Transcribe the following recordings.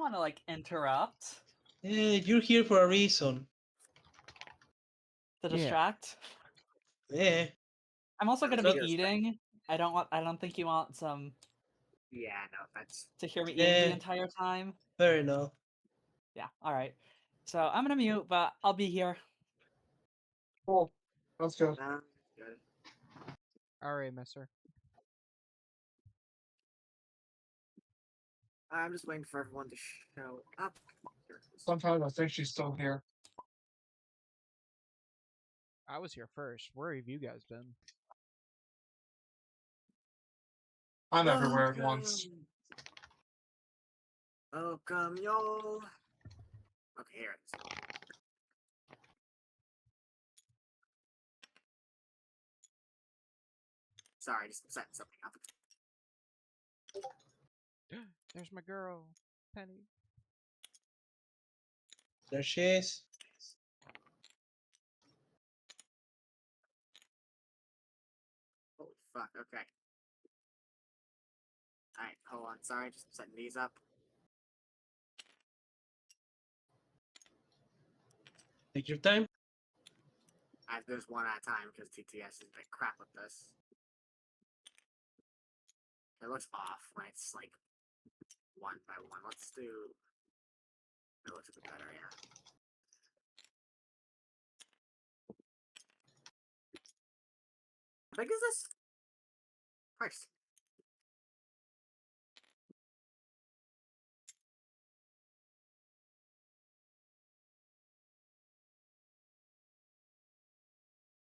want to like interrupt You're here for a reason. to Yeah. distract. Yeah. I'm also I'm gonna so be eating. I don't think you want Yeah, no, that's... to hear me eating the Yeah. entire time. Fair enough. Yeah. All right. So I'm gonna mute, but I'll be here. Cool. Let's go. Good. Alright, mister. I'm just waiting for everyone to show up. Here it is. Sometimes I think she's still here. I was here first. Where have you guys been? I'm everywhere at once. Welcome, y'all. Okay, here it is. Sorry, just setting something up. There's my girl, Penny. There she is. Holy fuck, okay. Alright, hold on. Sorry, just setting these up. Take your time. I have to do this one at a time because TTS is a bit crap with this. It looks off when it's like one by one. Let's do... It looks a bit better, yeah. How big is this? Christ.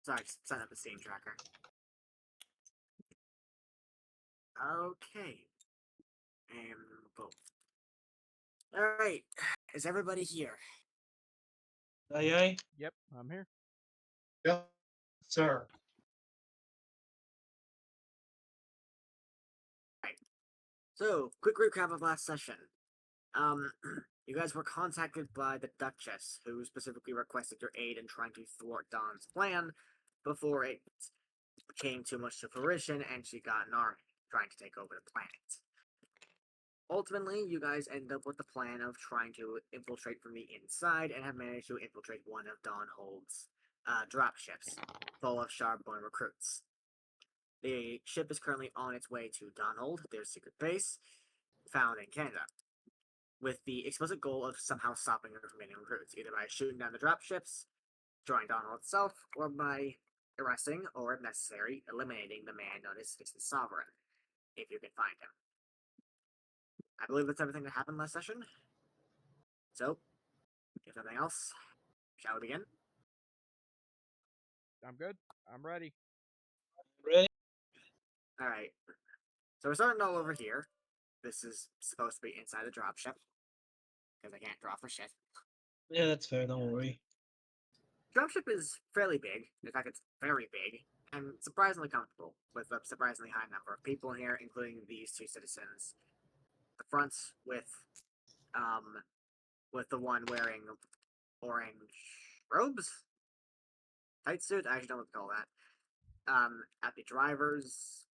Sorry, just set up a scene tracker. Okay. And boom. Alright. Is everybody here? Aye, aye. Yep, I'm here. Yep, sir. So, quick recap of last session. You guys were contacted by the Dutchess, who specifically requested your aid in trying to thwart Dawn's plan before it came too much to fruition and she got an army trying to take over the planet. Ultimately, you guys end up with the plan of trying to infiltrate from the inside and have managed to infiltrate one of Dawnhold's dropships, full of Shardborn recruits. The ship is currently on its way to Dawnhold, their secret base, found in Canada, with the explicit goal of somehow stopping the remaining recruits, either by shooting down the dropships, destroying Dawnhold itself, or by arresting, or if necessary, eliminating the man known as the Sovereign, if you can find him. I believe that's everything that happened last session. So, if nothing else, shall we begin? I'm good. I'm ready. Ready? Alright. So we're starting all over here. This is supposed to be inside the dropship, because I can't draw for shit. Yeah, that's fair. Don't worry. Dropship is fairly big. In fact, it's very big and surprisingly comfortable, with a surprisingly high number of people in here, including these two citizens. The front with the one wearing orange robes, tight suit. I actually don't know what to call that. At the driver's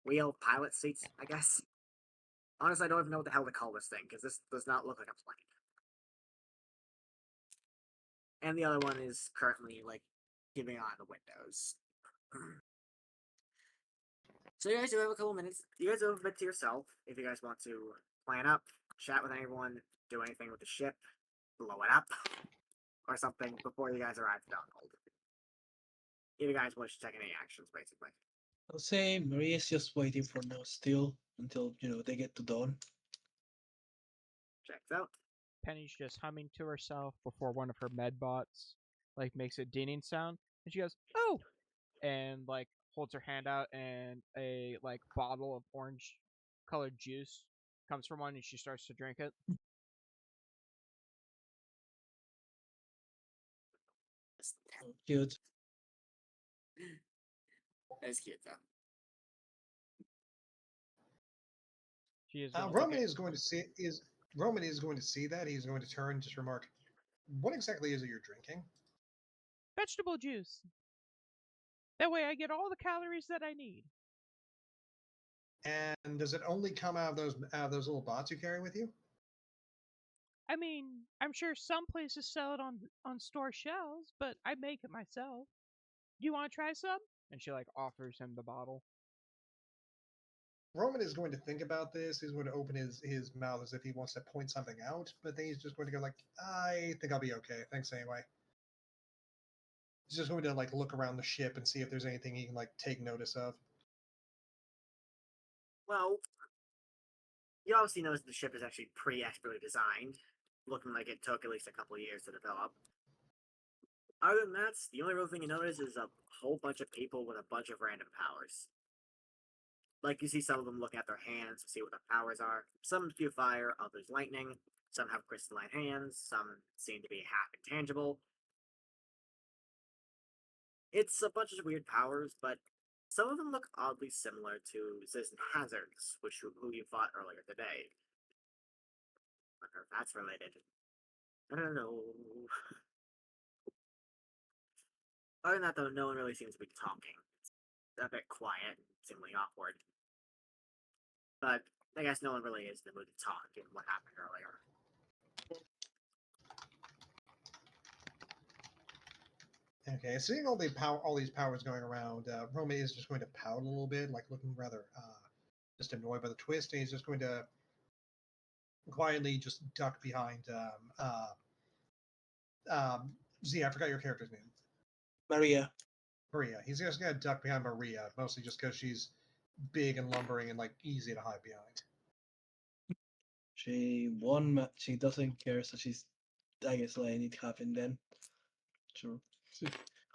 wheel, pilot seats, I guess. Honestly, I don't even know what the hell to call this thing because this does not look like a plane. And the other one is currently like giving eye the windows. So you guys do have a couple minutes. You guys have a bit to yourself if you guys want to plan up, chat with anyone, do anything with the ship, blow it up, or something before you guys arrive at Dawnhold. If you guys wish to take any actions, basically. I'll say Maria's just waiting for now still until, they get to dawn. Checks out. Penny's just humming to herself before one of her med bots like makes a dinging sound, and she goes, "Oh!" and like holds her hand out, and a like bottle of orange colored juice comes from one, and she starts to drink it. Cute. That's cute though. She is gonna Roman take is going to see Roman is going to see that. He's going to turn and just remark, "What exactly is it you're drinking?" vegetable juice. That way I get all the calories that I need. And does it only come out of those little bots you carry with you? I mean, I'm sure some places sell it on store shelves, but I make it myself. Do you want to try some? And she like offers him the bottle. Roman is going to think about this. He's going to open his mouth as if he wants to point something out, but then he's just going to go like, I think I'll be okay. Thanks anyway. He's just going to like look around the ship and see if there's anything he can like take notice of. Well, you obviously notice the ship is actually pretty expertly designed, looking like it took at least a couple of years to develop. Other than that, the only real thing you notice is a whole bunch of people with a bunch of random powers. Like, you see some of them looking at their hands to see what their powers are. Some spew fire, others lightning. Some have crystalline hands. Some seem to be half intangible. It's a bunch of weird powers, but some of them look oddly similar to Citizen Hazards, who you fought earlier today. I wonder if that's related. I don't know. Other than that, though, no one really seems to be talking. It's a bit quiet, seemingly awkward. But I guess no one really is in the mood to talk given what happened earlier. Okay, seeing all these powers going around, Roman is just going to pout a little bit, like looking rather just annoyed by the twist, and he's just going to quietly just duck behind Z. I forgot your character's name. Maria. Maria. He's just gonna duck behind Maria, mostly just because she's big and lumbering and like easy to hide behind. She doesn't care, so she's, I guess, letting it happen then. Sure.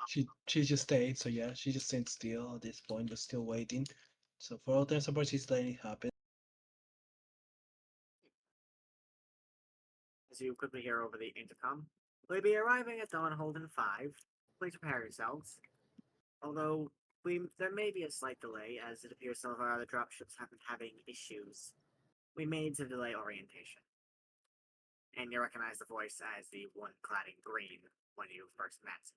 She just stayed, so yeah, she just stayed still at this point, but still waiting. So for all intents and purposes, she's letting it happen. As you quickly hear over the intercom, we'll be arriving at Dawn Hold in 5. Please prepare yourselves. Although, there may be a slight delay, as it appears some of our other dropships have been having issues. We may need to delay orientation. And you recognize the voice as the one clad in green when you first met.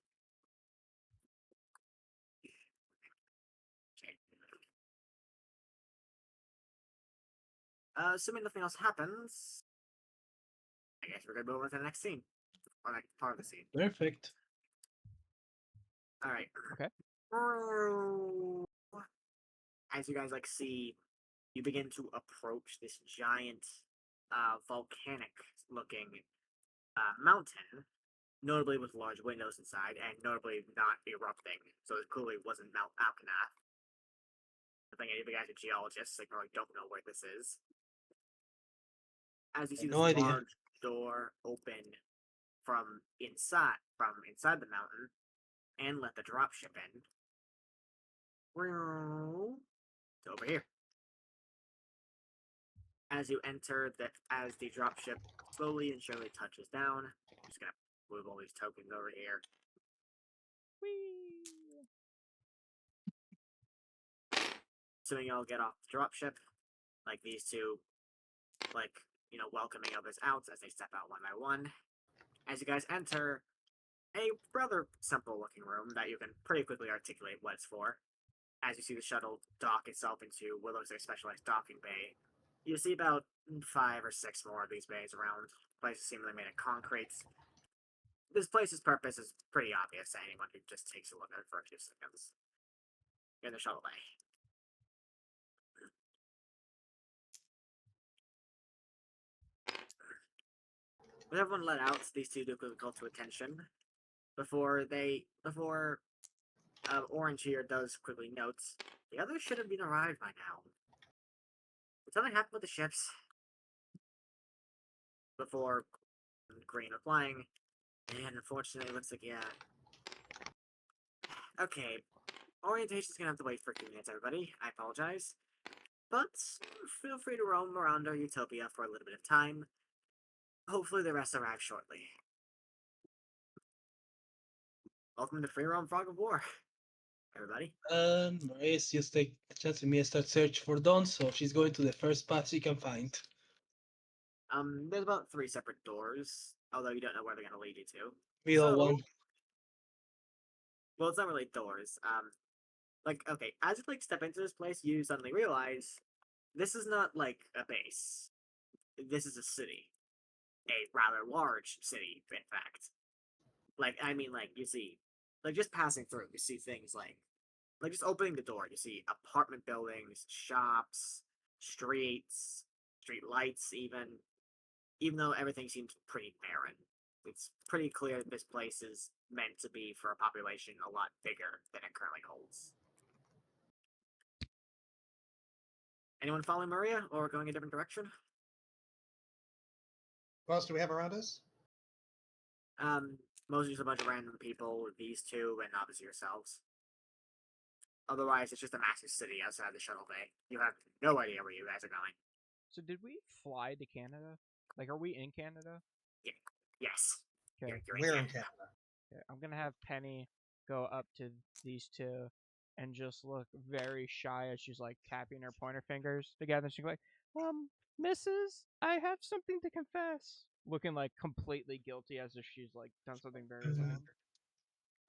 Assuming nothing else happens, I guess we're gonna move on to the next scene. Or next part of the scene. Perfect. Alright. Okay. As you guys see, you begin to approach this giant volcanic looking mountain, notably with large windows inside, and notably not erupting, so it clearly wasn't Mount Alkanath. I think any of you guys are geologists, they probably don't know where this is. As you see this No idea. large door open from inside the mountain, and let the dropship in. To over here. As you enter, as the dropship slowly and surely touches down, I'm just gonna move all these tokens over here. Whee! Assuming y'all get off the dropship, like these two, welcoming others out as they step out one by one. As you guys enter a rather simple looking room that you can pretty quickly articulate what it's for. As you see the shuttle dock itself into what looks like a specialized docking bay, you see about 5 or 6 more of these bays around. Places seemingly made of concrete. This place's purpose is pretty obvious to anyone who just takes a look at it for a few seconds. You're in the shuttle bay. With everyone let out, these two do quickly call to attention. Before Orange here does quickly note, the others should have been arrived by now. Did something happen with the ships? Before Green replying, and unfortunately it looks like, yeah. Okay, orientation's gonna have to wait for a few minutes, everybody. I apologize. But feel free to roam around our utopia for a little bit of time. Hopefully the rest arrive shortly. Welcome to Free Roam Frog of War, everybody. Maria's just take the chance with me and start search for Dawn, so she's going to the first path she can find. There's about 3 separate doors, although you don't know where they're gonna lead you to. Middle So- one. Well, it's not really doors. Okay, as you step into this place, you suddenly realize this is not like a base. This is a city. a rather large city, in fact. You see, just passing through, you see things like just opening the door, you see apartment buildings, shops, streets, street lights, even though everything seems pretty barren. It's pretty clear that this place is meant to be for a population a lot bigger than it currently holds. Anyone following Maria, or going a different direction? Who else do we have around us? Mostly just a bunch of random people, these two, and obviously yourselves. Otherwise, it's just a massive city outside the shuttle bay. You have no idea where you guys are going. So did we fly to Canada? Like, are we in Canada? Yes. Okay. You're We're in in Canada. Canada. Okay, I'm gonna have Penny go up to these two and just look very shy as she's like tapping her pointer fingers together. She's like, Mrs., I have something to confess. Looking like completely guilty as if she's like done something very wrong.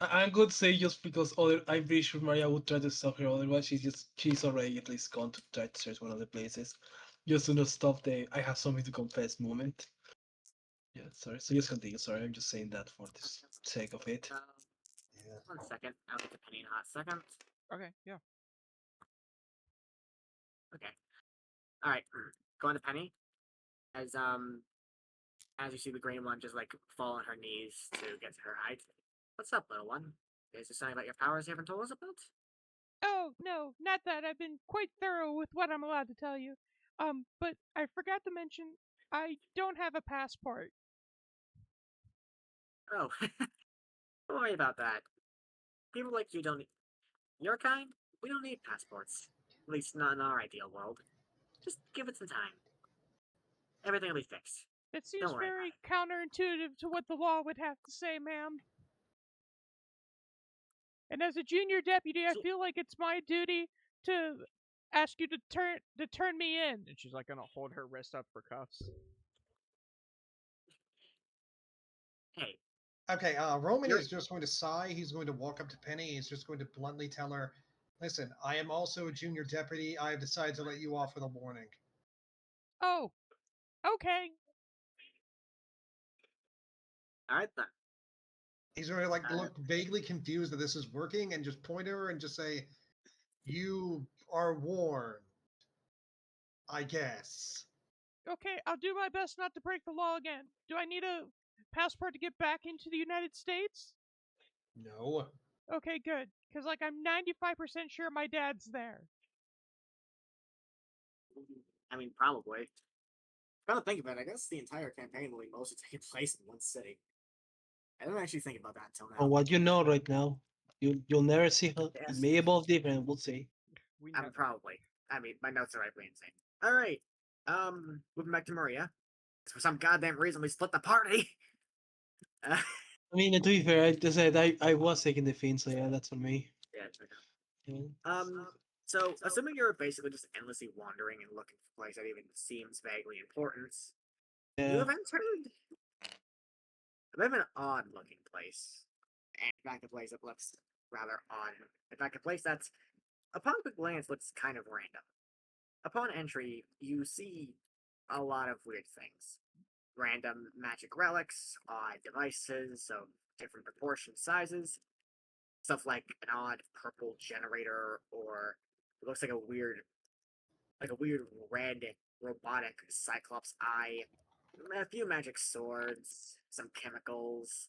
I'm going to say just because I'm pretty sure Maria would try to stop her. Otherwise, she's already at least gone to try to search one of the places, just to not stop the "I have something to confess" moment. Yeah, sorry. So just continue. Sorry, I'm just saying that for the sake of it. Yeah. 1 second. I'll get the Penny in a hot second. Okay, yeah. Okay. All right. Going to Penny. As you see the green one just like fall on her knees to get to her height. What's up, little one? Is there something about your powers you haven't told us about? Oh, no, not that. I've been quite thorough with what I'm allowed to tell you. But I forgot to mention I don't have a passport. Oh, don't worry about that. People like you don't. Your kind, we don't need passports. At least not in our ideal world. Just give it some time. Everything will be fixed. That seems Don't worry very counterintuitive to what the law would have to say, ma'am. And as a junior deputy, I feel like it's my duty to ask you to turn me in. And she's like gonna hold her wrist up for cuffs. Hey, Okay, Roman You're- is just going to sigh. He's going to walk up to Penny. He's just going to bluntly tell her, listen, I am also a junior deputy. I have decided to let you off with a warning. Oh, okay. alright then. He's going to look vaguely confused that this is working and just point at her and just say, you are warned. I guess. Okay, I'll do my best not to break the law again. Do I need a passport to get back into the United States? No. Okay, good. Because, like, I'm 95% sure my dad's there. I mean, probably. Gotta think about it. I guess the entire campaign will be mostly taking place in one city. I didn't actually think about that until now. From what you know right now, you'll never see her. Yes. It may evolve different. We'll see. We I mean, probably. I mean, my notes are rightly insane. All right. Moving back to Maria. For some goddamn reason, we split the party. I mean, to be fair, I just said I was taking the fin, so yeah, that's on me. Yeah. Yeah. So assuming you're basically just endlessly wandering and looking for a place that even seems vaguely important, you Yeah. have entered a bit of an odd-looking place. And in fact, a place that looks rather odd. In fact, a place that's, upon quick glance, looks kind of random. Upon entry, you see a lot of weird things. Random magic relics, odd devices of different proportions, sizes, stuff like an odd purple generator, or it looks like a weird red robotic cyclops eye, a few magic swords, some chemicals.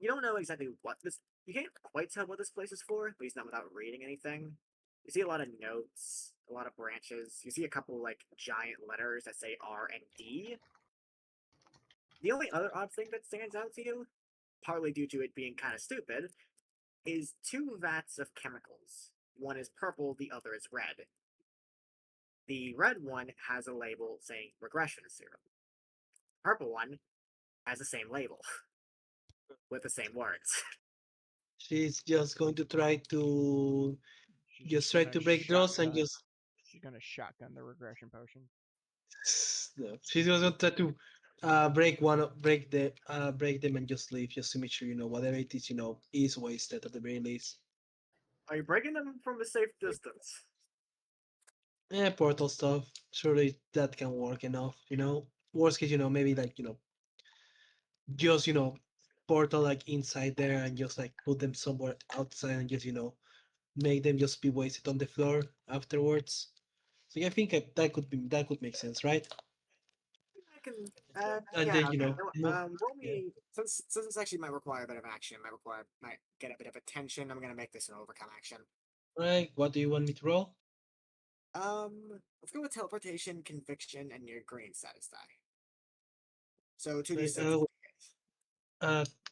You don't know exactly what this. You can't quite tell what this place is for, at least not without reading anything. You see a lot of notes, a lot of branches. You see a couple like giant letters that say R and D. The only other odd thing that stands out to you, partly due to it being kind of stupid, is two vats of chemicals. One is purple, the other is red. The red one has a label saying regression serum. Purple one has the same label with the same words. She's just going to try to She's just try gonna to break draws and shotgun- just She's gonna shotgun the regression potion. no. She's just gonna try to break them and just leave, just to make sure whatever it is is wasted at the very least. Are you breaking them from a safe distance? Portal stuff. Surely that can work enough. worst case, maybe like just portal like inside there and just like put them somewhere outside and just make them just be wasted on the floor afterwards. So yeah, I think that could make sense, right? I can. And Yeah. then Okay. Roll yeah. me since this actually might require a bit of action. Might get a bit of attention. I'm gonna make this an overcome action. Right. What do you want me to roll? Let's go with teleportation, conviction, and your green status die. So two d Right, six,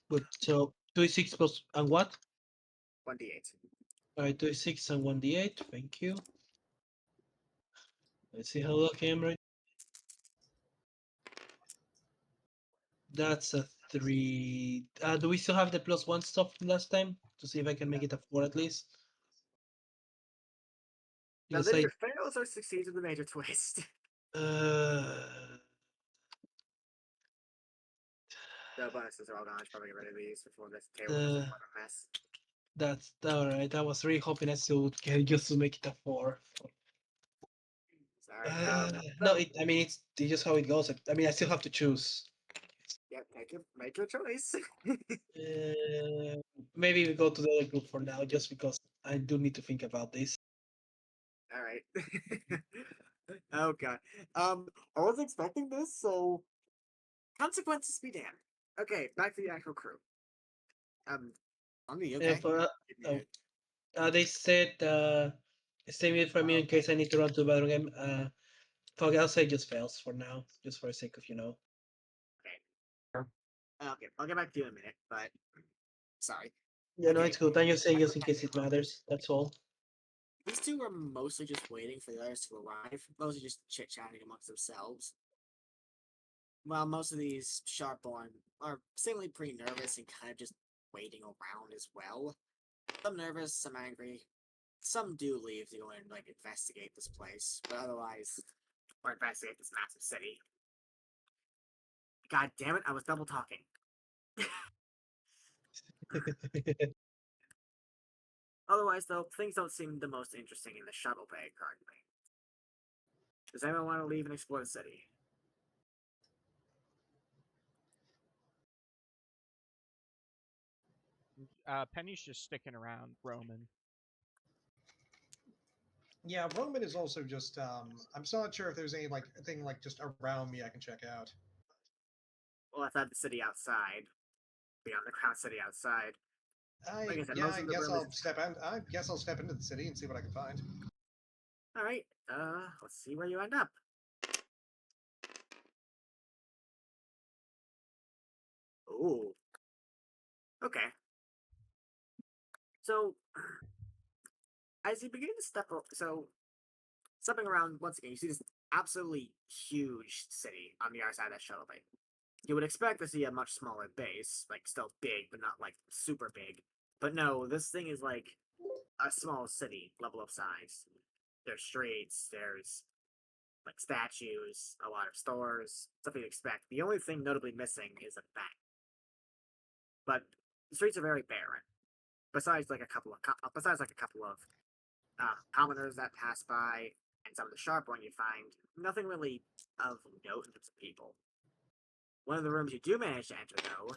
good. So 2d6 plus and what? 1d8. All right, 2d6 and 1d8. Thank you. Let's see how lucky I am right. That's a 3. Do we still have the +1 stuff from last time to see if I can make it a 4 at least? Now Because that either fails or succeeds with a major twist. uh, The bonuses are all gone. I should probably get rid of these before this table uh, becomes a mess. that's all right. I was really hoping I still would get just to make it a 4. Sorry. No, I mean it's just how it goes. I mean I still have to choose. Yeah, make your choice. Uh, Maybe we go to the other group for now, just because I do need to think about this. All right. Oh god. I wasn't expecting this, so consequences be damned. Okay, back to the actual crew. Omni, you okay? If they said stay muted for me in case I need to run to the bathroom game. Fuck, I'll say just fails for now, just for the sake of Okay, I'll get back to you in a minute, but sorry. Yeah, no, Okay. it's good. I'm just saying just in case it matters. That's all. These two are mostly just waiting for the others to arrive, mostly just chit chatting amongst themselves. While most of these Sharpborn are seemingly pretty nervous and kind of just waiting around as well. Some nervous, some angry. Some do leave to go and like investigate this place, but otherwise, or investigate this massive city. God damn it! I was double talking. Otherwise, though, things don't seem the most interesting in the shuttle bay currently. Does anyone want to leave and explore the city? Penny's just sticking around, roaming. Yeah, Roman is also just. I'm still not sure if there's any like thing like just around me I can check out. Well, outside the city outside, beyond the crowd city outside. Like I said, Yeah, most I of the guess room I'll is. step in. I guess I'll step into the city and see what I can find. All right. Let's see where you end up. Ooh. Okay. So, as you begin to stepping around once again, you see this absolutely huge city on the other side of that shuttle bay. You would expect to see a much smaller base, like still big, but not like super big. But no, this thing is like a small city level of size. There's streets, there's like statues, a lot of stores, stuff you'd expect. The only thing notably missing is a bank. But the streets are very barren. Besides like a couple of commoners that pass by and some of the sharp one you find, nothing really of note in terms of people. One of the rooms you do manage to enter, though,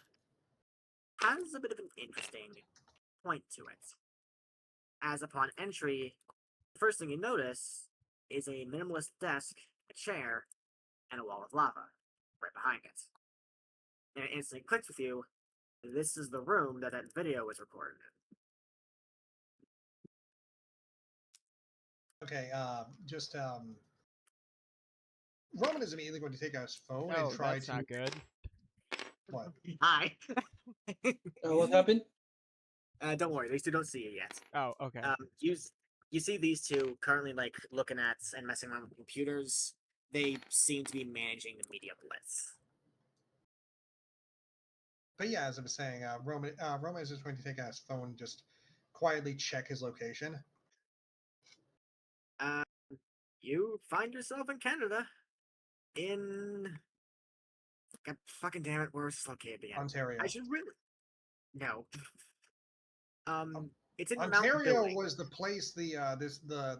has a bit of an interesting point to it. As upon entry, the first thing you notice is a minimalist desk, a chair, and a wall of lava right behind it. And it instantly clicks with you, this is the room that video was recorded in. Okay, Roman is immediately going to take out his phone Oh, and try that's to. not good. What? Hi. What happened? Don't worry, these two don't see you yet. Oh, okay. You see these two currently like looking at and messing around with computers. They seem to be managing the media blitz. But yeah, as I was saying, Roman is just going to take out his phone, and just quietly check his location. You find yourself in Canada. God fucking damn it, where is this located again? Ontario. I should really. No. It's in Mount Ontario Billing. was the place the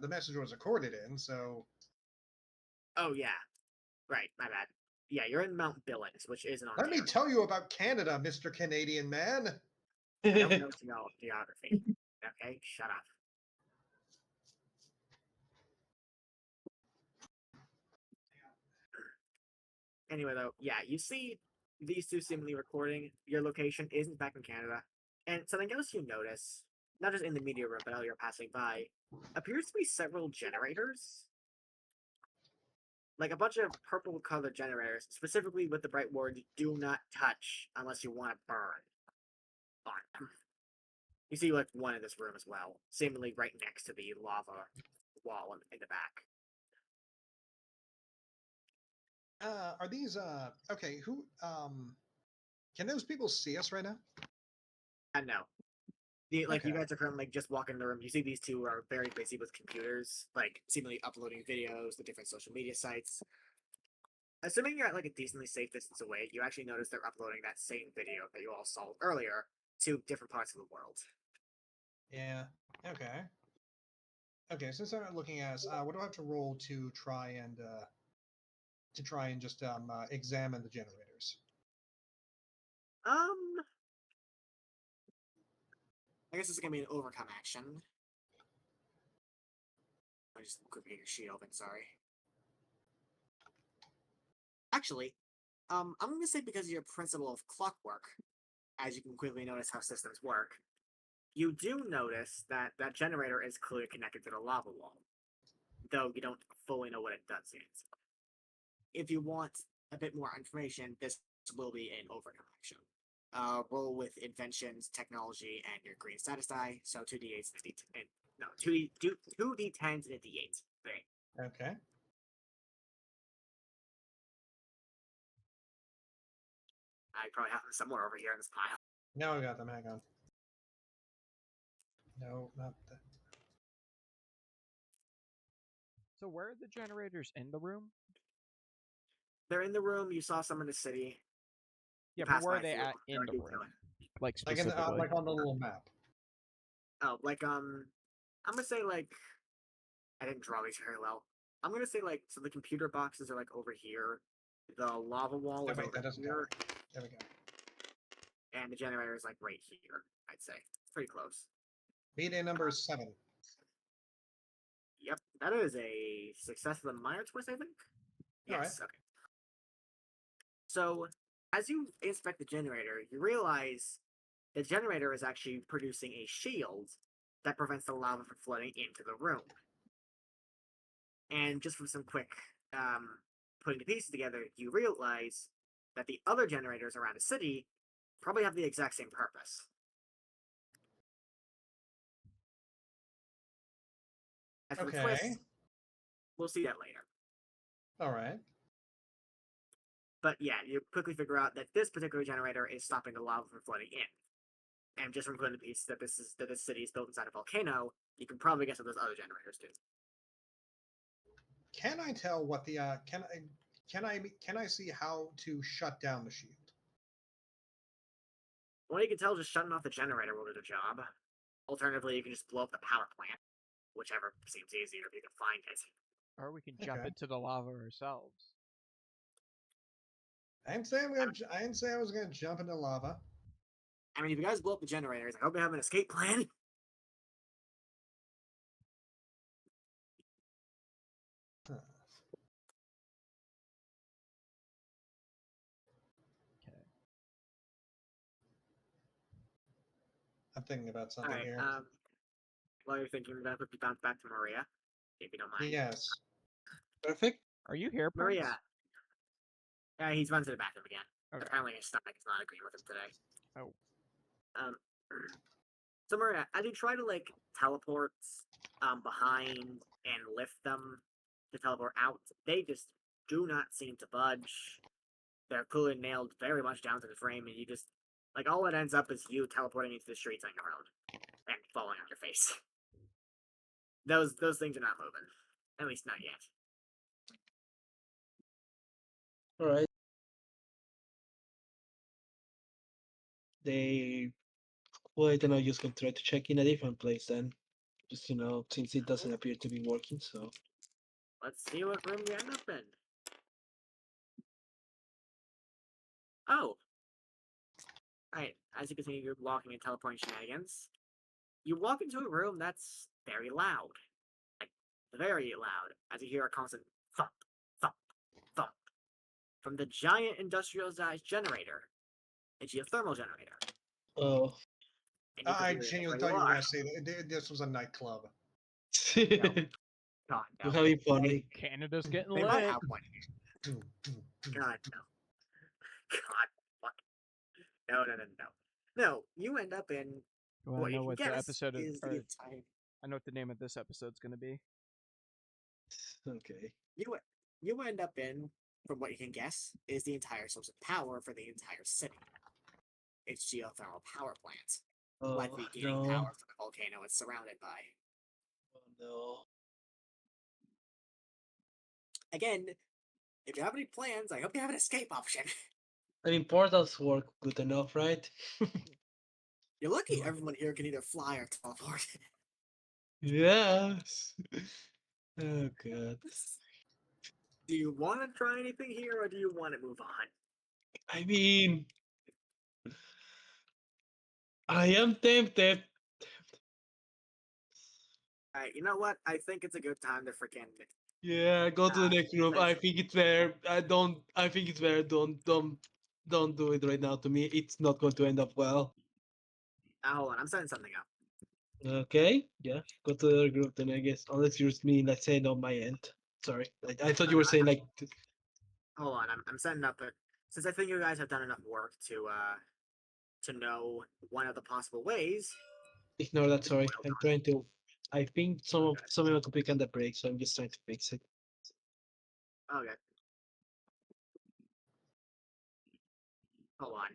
message was recorded in. So. Oh yeah, right. My bad. Yeah, you're in Mount Billings, which is in Let Ontario. me tell you about Canada, Mr. Canadian man. I don't know geography. Okay, shut up. Anyway, though, yeah, you see these two seemingly recording. Your location isn't back in Canada. And something else you notice, not just in the media room, but while you're passing by, appears to be several generators. Like a bunch of purple colored generators, specifically with the bright word "Do not touch" unless you want to burn on them. You see like one in this room as well, seemingly right next to the lava wall in the back. Are these okay, who can those people see us right now? I know. You Okay. guys are currently just walking in the room. You see these two are very busy with computers, like seemingly uploading videos to different social media sites. Assuming you're at like a decently safe distance away, you actually notice they're uploading that same video that you all saw earlier to different parts of the world. Yeah. Okay. Okay, since I'm not looking at us, what do I have to roll to try and just examine the generators? I guess this is gonna be an overcome action. I just quickly get your sheet open, sorry. Actually, I'm gonna say because of your principle of clockwork, as you can quickly notice how systems work, you do notice that that generator is clearly connected to the lava wall, though you don't fully know what it does yet. If you want a bit more information, this will be an overcome action. Roll with inventions, technology, and your green status die. So 2d8s and a d10. No, 2d10s and a d8. Three. Okay. I probably have them somewhere over here in this pile. Now I got them. Hang on. No, not that. So where are the generators in the room? They're in the room. You saw some in the city. Yeah, You but passed where by are they a few at of them. in They're the detailing. room? Like Like in specifically. like on the little map. Oh, like I'm gonna say like I didn't draw these very well. I'm gonna say like so the computer boxes are like over here. The lava wall Oh, is wait, over that doesn't here, count. There we go. and the generator is like right here. I'd say pretty close. Meeting number 7. Yep, that is a success with a minor twist, I think. All Yes. Okay. So as you inspect the generator, you realize the generator is actually producing a shield that prevents the lava from flooding into the room. And just from some quick putting the pieces together, you realize that the other generators around the city probably have the exact same purpose. As for the twist, Okay. we'll see that later. All right. But yeah, you quickly figure out that this particular generator is stopping the lava from flooding in. And just from putting the piece that this city is built inside a volcano, you can probably guess what those other generators do. Can I tell what the can I see how to shut down the shield? Well, you can tell just shutting off the generator will do the job. Alternatively, you can just blow up the power plant, whichever seems easier if you can find it. Or we can jump Okay. into the lava ourselves. I didn't say I was gonna jump into lava. I mean, if you guys blow up the generators, I hope you have an escape plan. Huh. Okay. I'm thinking about something Alright, here. while you're thinking, that would be bounce back to Maria, if you don't mind. Yes. Perfect. Are you here, Prince? Maria. Yeah, he's run to the bathroom again. Okay. Apparently his stomach is not agreeing with him today. Oh. So Maria, as you try to like teleport behind and lift them to teleport out, they just do not seem to budge. They're clearly nailed very much down to the frame, and you just like all it ends up is you teleporting into the streets on your own and falling on your face. Those things are not moving, at least not yet. All right. They, well, I don't know, just gonna try to check in a different place then. Just, since it doesn't appear to be working, so. Let's see what room you end up in. Oh. Alright, as you continue your walking and teleporting shenanigans, you walk into a room that's very loud. Like, very loud, as you hear a constant thump, thump, thump from the giant industrial-sized generator, a geothermal generator. Oh. And you can I hear it genuinely where thought you were are. going to say that this was a nightclub. God, You're no. having funny. Canada's getting They might lit. have one. Doom, doom, doom. God, no. God, fuck. No, no, no, no. No, you end up in Well, what I you know can what the guess episode of, is the or entire. I know what the name of this episode's gonna be. Okay. You end up in, from what you can guess, is the entire source of power for the entire city. It's geothermal power plant, Oh, likely gaining no. power from the volcano it's surrounded by. Oh, no. Again, if you have any plans, I hope you have an escape option. I mean, portals work good enough, right? You're lucky everyone here can either fly or teleport. Yes. Oh, God. Do you want to try anything here, or do you want to move on? I mean, I am tempted. Alright, you know what? I think it's a good time to freaking. Yeah, go to the next room. I think it's fair. I think it's fair. Don't do it right now to me. It's not going to end up well. Hold on, I'm setting something up. Okay, yeah. Go to the other group then, I guess. Unless you're me, let's say on my end. Sorry. I thought you were saying like Hold on, I'm setting up it. Since I think you guys have done enough work to know one of the possible ways. ignore that, sorry. Well I'm done. trying to I think some of my computer can break, so I'm just trying to fix it. Okay. Hold on.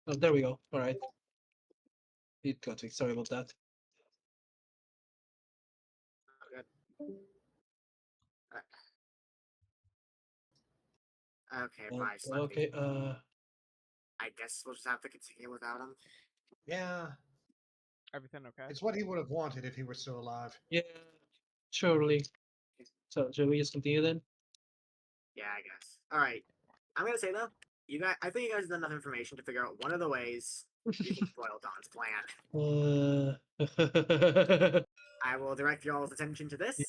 Oh, there we go. Alright. It got fixed. Sorry about that. Okay, bye, Slendy. Okay, I guess we'll just have to continue without him. Yeah, Everything okay? it's what he would have wanted if he were still alive. yeah, surely. So shall we just continue then? Yeah, I guess. Alright. I'm gonna say though, I think you guys have enough information to figure out one of the ways you can foil Don's plan. Yep. I will direct your all's attention to this.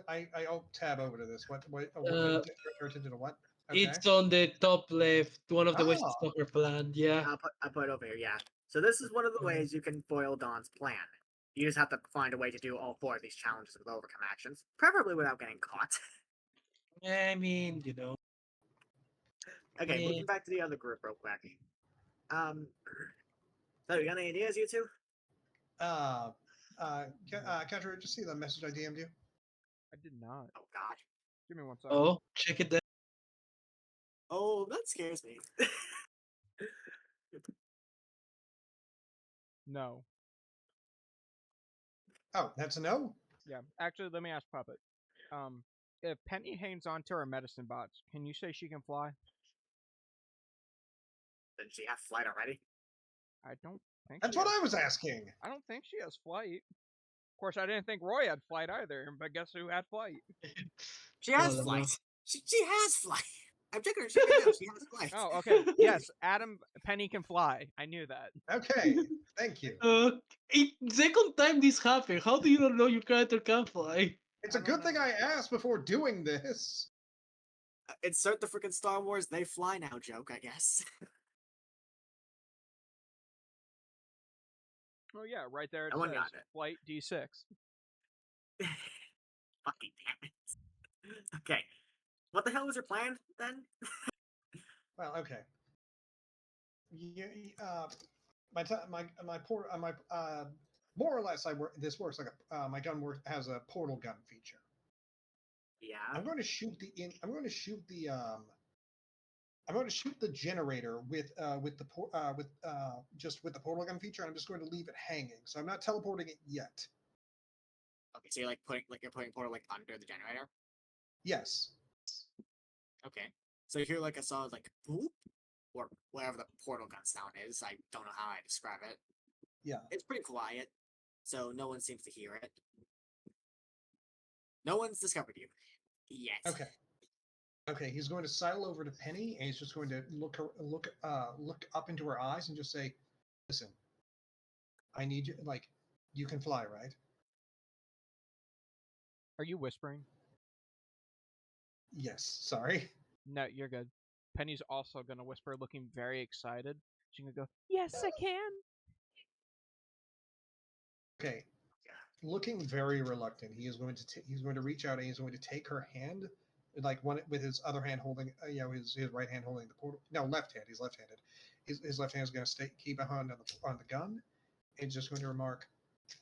I tab over to this. What? Uh, Your attention to what? Okay. It's on the top left. One of the ways Ah. to stop our plan. Yeah. I'll put it over here, yeah. So this is one of the ways you can foil Don's plan. You just have to find a way to do all 4 of these challenges with overcome actions, preferably without getting caught. I mean, you know. Okay, Yeah. moving back to the other group real quick. So you got any ideas, you two? Counter, just see the message I DM'd you. I did not. Oh God. Give me 1 second. Oh, check it there. Oh, that scares me. No. Oh, that's a no. Yeah. Actually, let me ask Puppet. If Penny hangs on to her medicine bots, can you say she can fly? Didn't she have flight already? I don't think. That's she what has- I was asking. I don't think she has flight. Of course, I didn't think Roy had flight either, but guess who had flight? She has Well, flight. She has flight. I'm checking her. She has flight. Oh, okay. Yes, Penny can fly. I knew that. Okay, thank you. Second time this happened. How do you not know your character can fly? It's a good thing I asked before doing this. Insert the freaking Star Wars "they fly now" joke, I guess. Oh yeah, right there it No one says got it. flight D6. Fucking damn it. Okay. What the hell was your plan then? Well, okay. More or less, this works like my gun has a portal gun feature. Yeah. I'm going to shoot the generator with the portal gun feature. I'm just going to leave it hanging, so I'm not teleporting it yet. Okay, so you're putting portal under the generator. Yes. Okay. So you hear like a solid like boop, or whatever the portal gun sound is. I don't know how I describe it. Yeah. It's pretty quiet, so no one seems to hear it. No one's discovered you yet. Okay. Okay, he's going to sidle over to Penny, and he's just going to look up into her eyes and just say, "Listen, I need you. Like, you can fly, right?" Are you whispering? Yes. Sorry. No, you're good. Penny's also gonna whisper, looking very excited. She's gonna go, "Yes, I can." Okay. Looking very reluctant, he is going to he's going to reach out and he's going to take her hand, like one with his other hand holding, his right hand holding the portal. No, left hand. He's left-handed. His left hand is going to keep a hand on the gun. And he's just going to remark,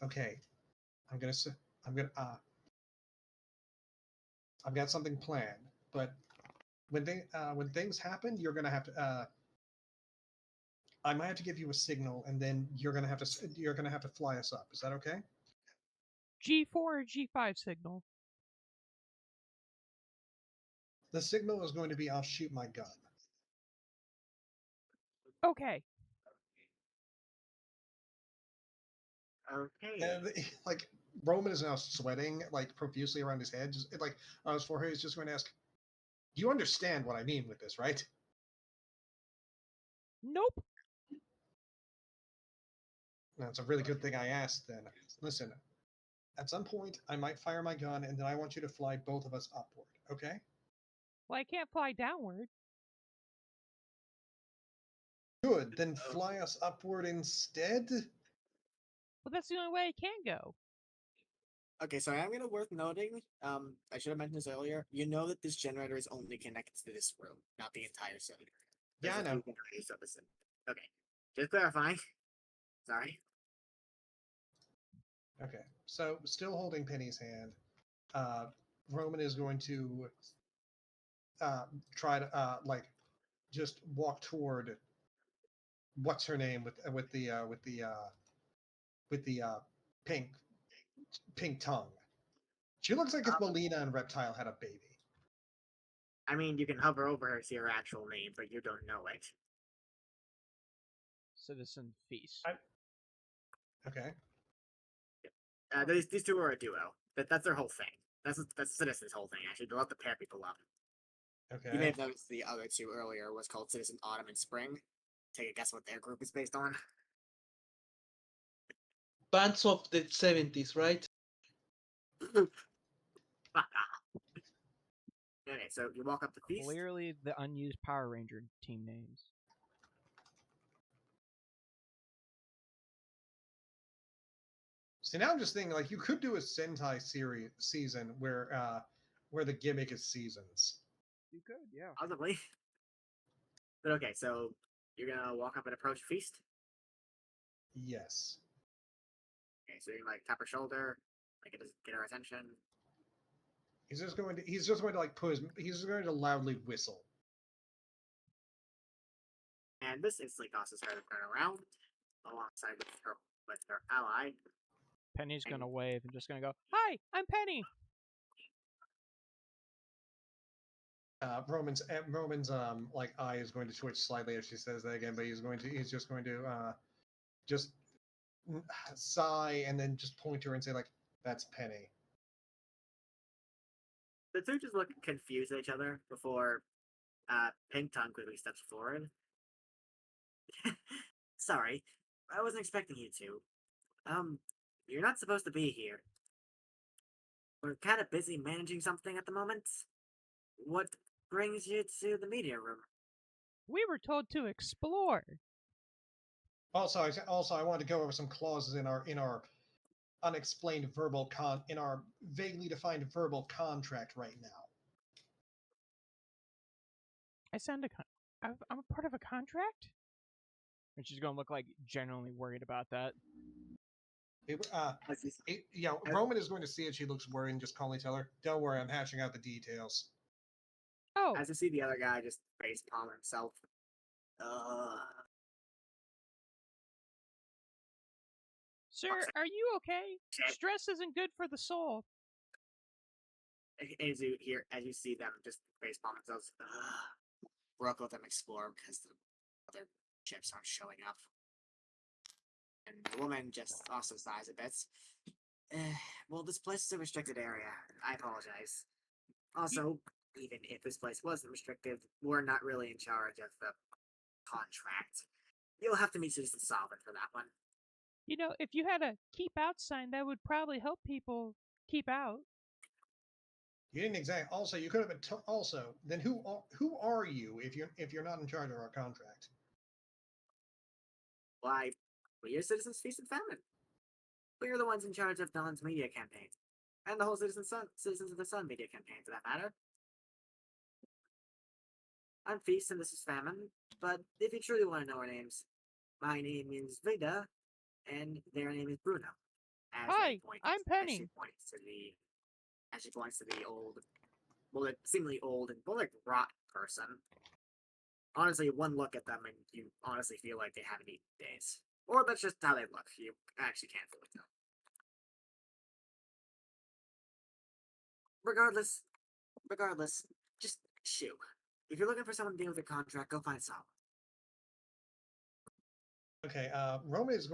"Okay, I'm gonna I'm gonna I've got something planned, but when things happen, you're gonna have to I might have to give you a signal, and then you're gonna have to fly us up. Is that okay?" G4 or G5 signal? The signal is going to be, "I'll shoot my gun." Okay. Okay. And like Roman is now sweating like profusely around his head, just like on his forehead. He's just going to ask, "You understand what I mean with this, right?" Nope. That's a really good thing I asked. Then listen. At some point, I might fire my gun, and then I want you to fly both of us upward. Okay? Well, I can't fly downward. Good. Then fly us upward instead. Well, that's the only way I can go. Okay, so I am gonna worth noting. I should have mentioned this earlier. You know that this generator is only connected to this room, not the entire city. Yeah, I There's a know. few generators of this. Okay, just clarifying. Sorry. Okay. So, still holding Penny's hand, Roman is going to try to just walk toward what's her name with the pink tongue. She looks like if Melina and Reptile had a baby. I mean, you can hover over her, see her actual name, but you don't know it. Citizen Feast. Okay. These two are a duo. That's their whole thing. That's Citizen's whole thing. Actually, they love to pair people up. Okay. You may have noticed the other two earlier was called Citizen Autumn and Spring. Take a guess what their group is based on. Bands of the 70s, right? Okay, so you walk up the feast. Clearly the unused Power Ranger team names. See, now I'm just thinking, like, you could do a Sentai season where the gimmick is seasons. You could, yeah. Possibly. But okay, so you're gonna walk up and approach feast. Yes. Okay, so you like tap her shoulder, like get her attention. He's just going to like he's just going to loudly whistle. And this instantly causes her to turn around alongside with her ally. Penny's gonna wave and just gonna go, "Hi, I'm Penny." Roman's like eye is going to twitch slightly as she says that again, but he's just going to just sigh and then just point to her and say, like, "That's Penny." The two just look confused at each other before Pink Tongue quickly steps forward. Sorry, I wasn't expecting you to. You're not supposed to be here. We're kind of busy managing something at the moment. What brings you to the media room? We were told to explore. Also, I want to go over some clauses in our unexplained in our vaguely defined verbal contract right now. I signed I'm a part of a contract? And she's gonna look like genuinely worried about that. Roman is going to see it. She looks worried and just calmly tell her, "Don't worry, I'm hashing out the details." Oh, As you see the other guy just face palm himself. sir, are you okay? Stress isn't good for the soul. As you see them just face palm themselves. broke let them explore because the other ships aren't showing up. And the woman just also sighs a bit. Well, this place is a restricted area. I apologize. Also, even if this place wasn't restricted, we're not really in charge of the contract. You'll have to meet Citizen Solvent for that one. You know, if you had a keep out sign, that would probably help people keep out. You didn't exactly. Also, you could have been. Also, then who are you if you're not in charge of our contract? Why, we are Citizens Feast and Famine. We are the ones in charge of Dawn's media campaign. And the whole Citizens of the Sun media campaign, for that matter. I'm Feast and this is Famine, but if you truly want to know our names, my name is Vida, and their name is Bruno. Hi, I'm Penni. As she points to the old, well, seemingly old and well, like rot person. Honestly, one look at them and you honestly feel like they haven't eaten in days. Or that's just how they look. You actually can't fully tell. Regardless, just shoo. If you're looking for someone to deal with a contract, go find Sol. Okay, Roman is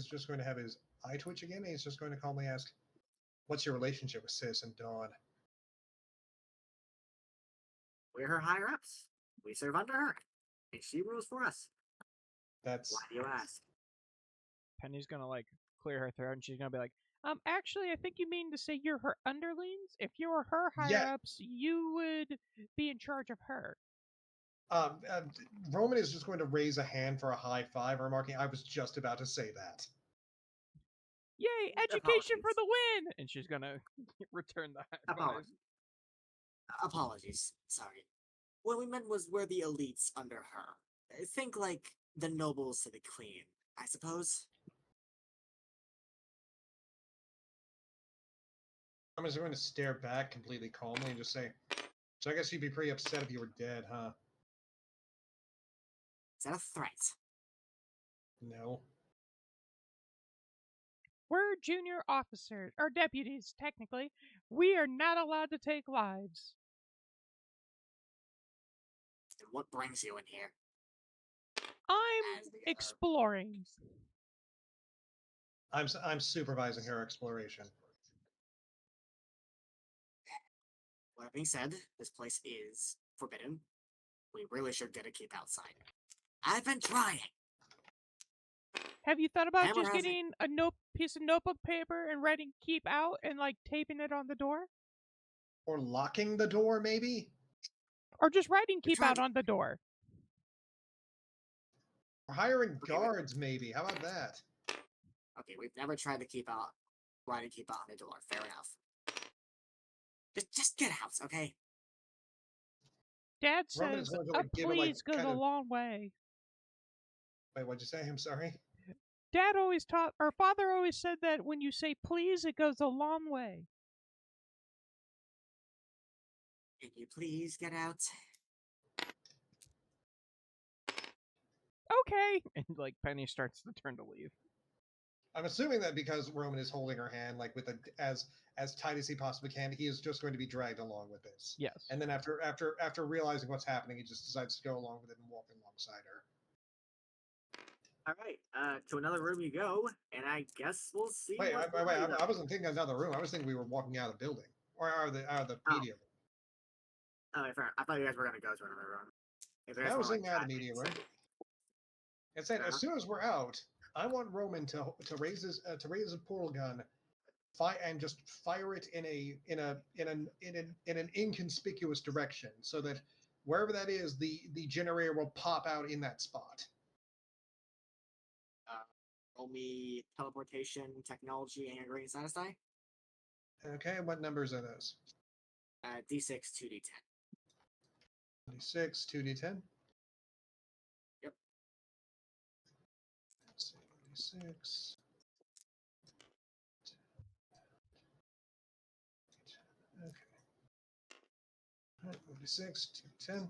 just going to have his eye twitch again, and he's just going to calmly ask, "What's your relationship with Citizen Dawn?" We're her higher ups. We serve under her, and she rules for us. That's Why do you ask? Penny's gonna like clear her throat, and she's gonna be like, actually, I think you mean to say you're her underlings. If you were her higher ups, you would be in charge of her. Roman is just going to raise a hand for a high five, remarking, "I was just about to say that." Yay, education for the win! And she's gonna return the high five. Apologies. Sorry. What we meant was we're the elites under her. Think like the nobles to the queen, I suppose. I'm just going to stare back completely calmly and just say, "So I guess you'd be pretty upset if you were dead, huh?" Is that a threat? No. We're junior officers, or deputies, technically. We are not allowed to take lives. And what brings you in here? I'm exploring. I'm supervising her exploration. That being said, this place is forbidden. We really should get a keep outside. I've been trying. Have you thought about Hammer just has getting a piece of notebook paper and writing "keep out" and like taping it on the door? Or locking the door, maybe? Or just writing "keep out" on the door. Or hiring guards, maybe. How about that? Okay, we've never tried to keep out, writing "keep out" on the door. Fair enough. Just get out, okay? Dad says a please goes a long way. Wait, what'd you say? I'm sorry. Dad always taught, or Father always said that when you say please, it goes a long way. Can you please get out? Okay. And like Penny starts to turn to leave. I'm assuming that because Roman is holding her hand like with as tight as he possibly can, he is just going to be dragged along with this. Yes. And then after realizing what's happening, he just decides to go along with it and walk alongside her. All right, to another room you go, and I guess we'll see. Wait, I wasn't thinking another room. I was thinking we were walking out of the building or out of the media room. Oh, fair. I thought you guys were gonna go to another room. I was thinking out of the media room. It said as soon as we're out, I want Roman to raise his portal gun, and just fire it in an inconspicuous direction, so that wherever that is, the generator will pop out in that spot. Roll me teleportation, technology, and your green satisfy. Okay, what numbers are those? D6, 2d10. D6, 2d10. Yep. Let's see, D6. Okay. All right, D6, 2d10.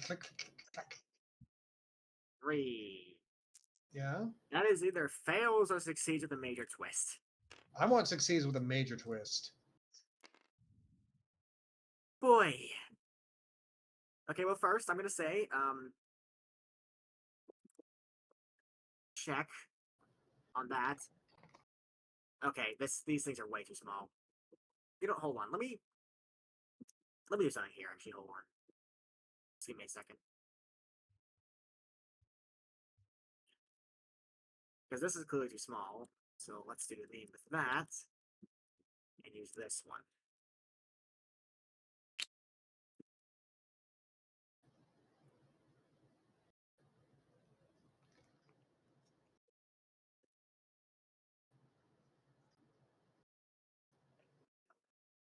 Click. 3. Yeah. That is either fails or succeeds with a major twist. I want succeeds with a major twist. boy. Okay, well, first I'm gonna say, check on that. Okay, these things are way too small. You don't hold on. Let me do something here. Actually, hold on. Just give me a second. Because this is clearly too small. So let's do the name with that. And use this one.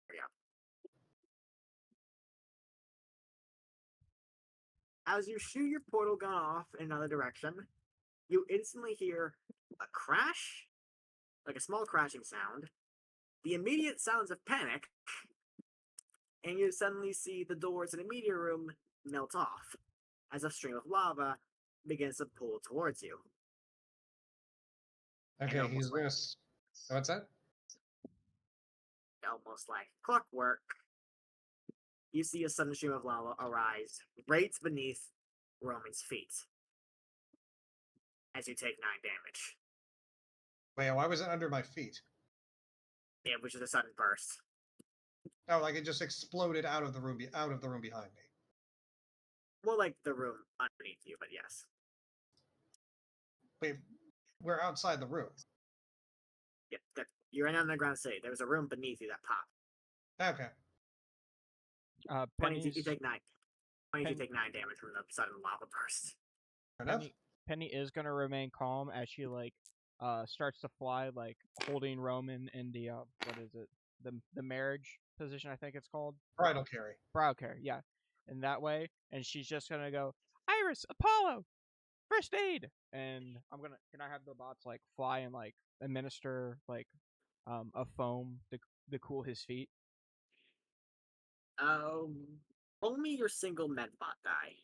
There we go. As you shoot your portal gun off in another direction, you instantly hear a crash, like a small crashing sound, the immediate sounds of panic, and you suddenly see the doors in the media room melt off as a stream of lava begins to pull towards you. Okay, almost he's like- gonna. What's that? Almost like clockwork, you see a sudden stream of lava arise right beneath Roman's feet as you take 9 damage. Wait, why was it under my feet? It was just a sudden burst. Oh, like it just exploded out of the room, behind me. More like the room underneath you, but yes. Wait, we're outside the room. Yep, you're in an underground city. There was a room beneath you that popped. Okay. Penny, Penny's, you take 9. Penny, you Pen- take 9 damage from the sudden lava burst. Fair enough. Penny is gonna remain calm as she starts to fly, like holding Roman in the what is it, the marriage position, I think it's called. Bridal carry. Brow care, yeah, in that way, and she's just gonna go, Iris, Apollo, first aid, and can I have the bots like fly and like administer like a foam to cool his feet? Roll me your single medbot die.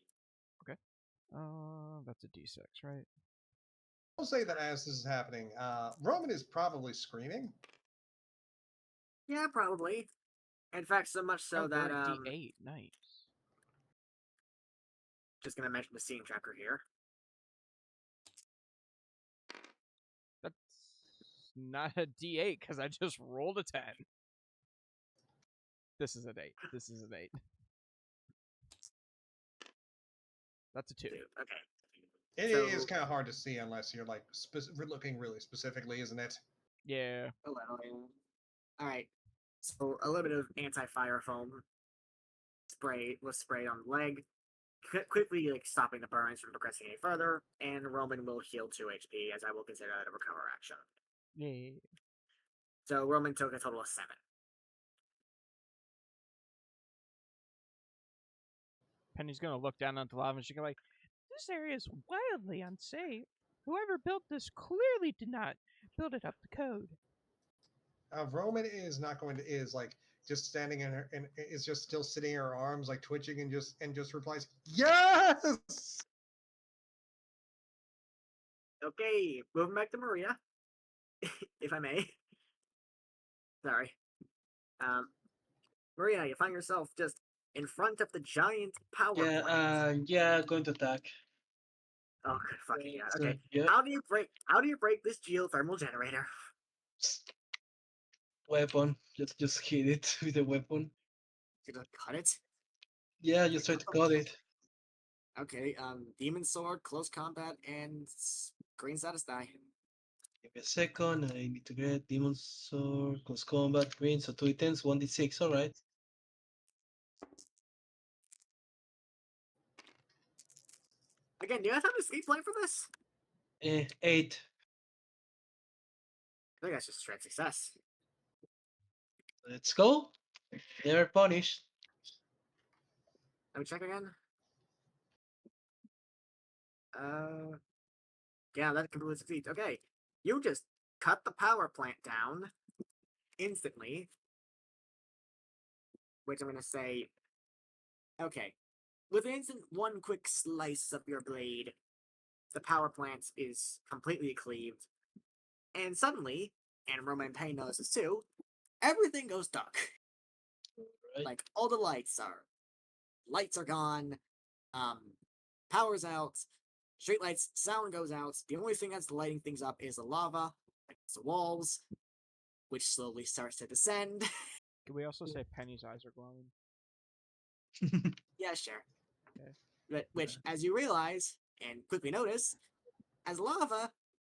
That's a D6, right? I'll say that as this is happening, Roman is probably screaming. Yeah, probably. In fact, so much so Oh, that we're at D8, nice. just gonna mention the scene tracker here. That's not a D8 because I just rolled a 10. This is an 8. This is an 8. That's a 2. Dude, okay. It So- is kind of hard to see unless you're like looking really specifically, isn't it? Yeah. A little, yeah. Alright. So a little bit of anti-fire foam was sprayed on the leg, quickly like stopping the burns from progressing any further, and Roman will heal 2 HP, as I will consider that a recover action. Yeah. So Roman took a total of 7. Penny's gonna look down onto lava and she's gonna be like, this area is wildly unsafe. Whoever built this clearly did not build it up to code. Roman is not going to is like just standing in her and is just still sitting in her arms like twitching and just replies yes. Okay, moving back to Maria, if I may. Sorry. Maria, you find yourself just in front of the giant power plant. Yeah, going to attack. Oh, good fucking god. So, Okay. yeah, How do you break this geothermal generator? weapon. Just hit it with the weapon. You gonna cut it? Yeah, just try to cut it. Okay, demon sword, close combat, and green status die. Give me a second. I need to get Demon Sword, Close Combat, Green, so 2 items, 1d6, alright. Again, do you guys have a escape plan for this? 8. I think that's just straight success. Let's go. Never punished. Let me check again. Yeah, that completely succeeds. Okay, you just cut the power plant down instantly, which I'm gonna say, okay, with an instant one quick slice of your blade, the power plant is completely cleaved, and suddenly, and Roman Payne notices too, everything goes dark. Right. Like all the lights are gone, power's out, street lights, sound goes out. The only thing that's lighting things up is the lava against the walls, which slowly starts to descend. Can we also say Penny's eyes are glowing? Yeah, sure. Okay. Which, as you realize and quickly notice, as lava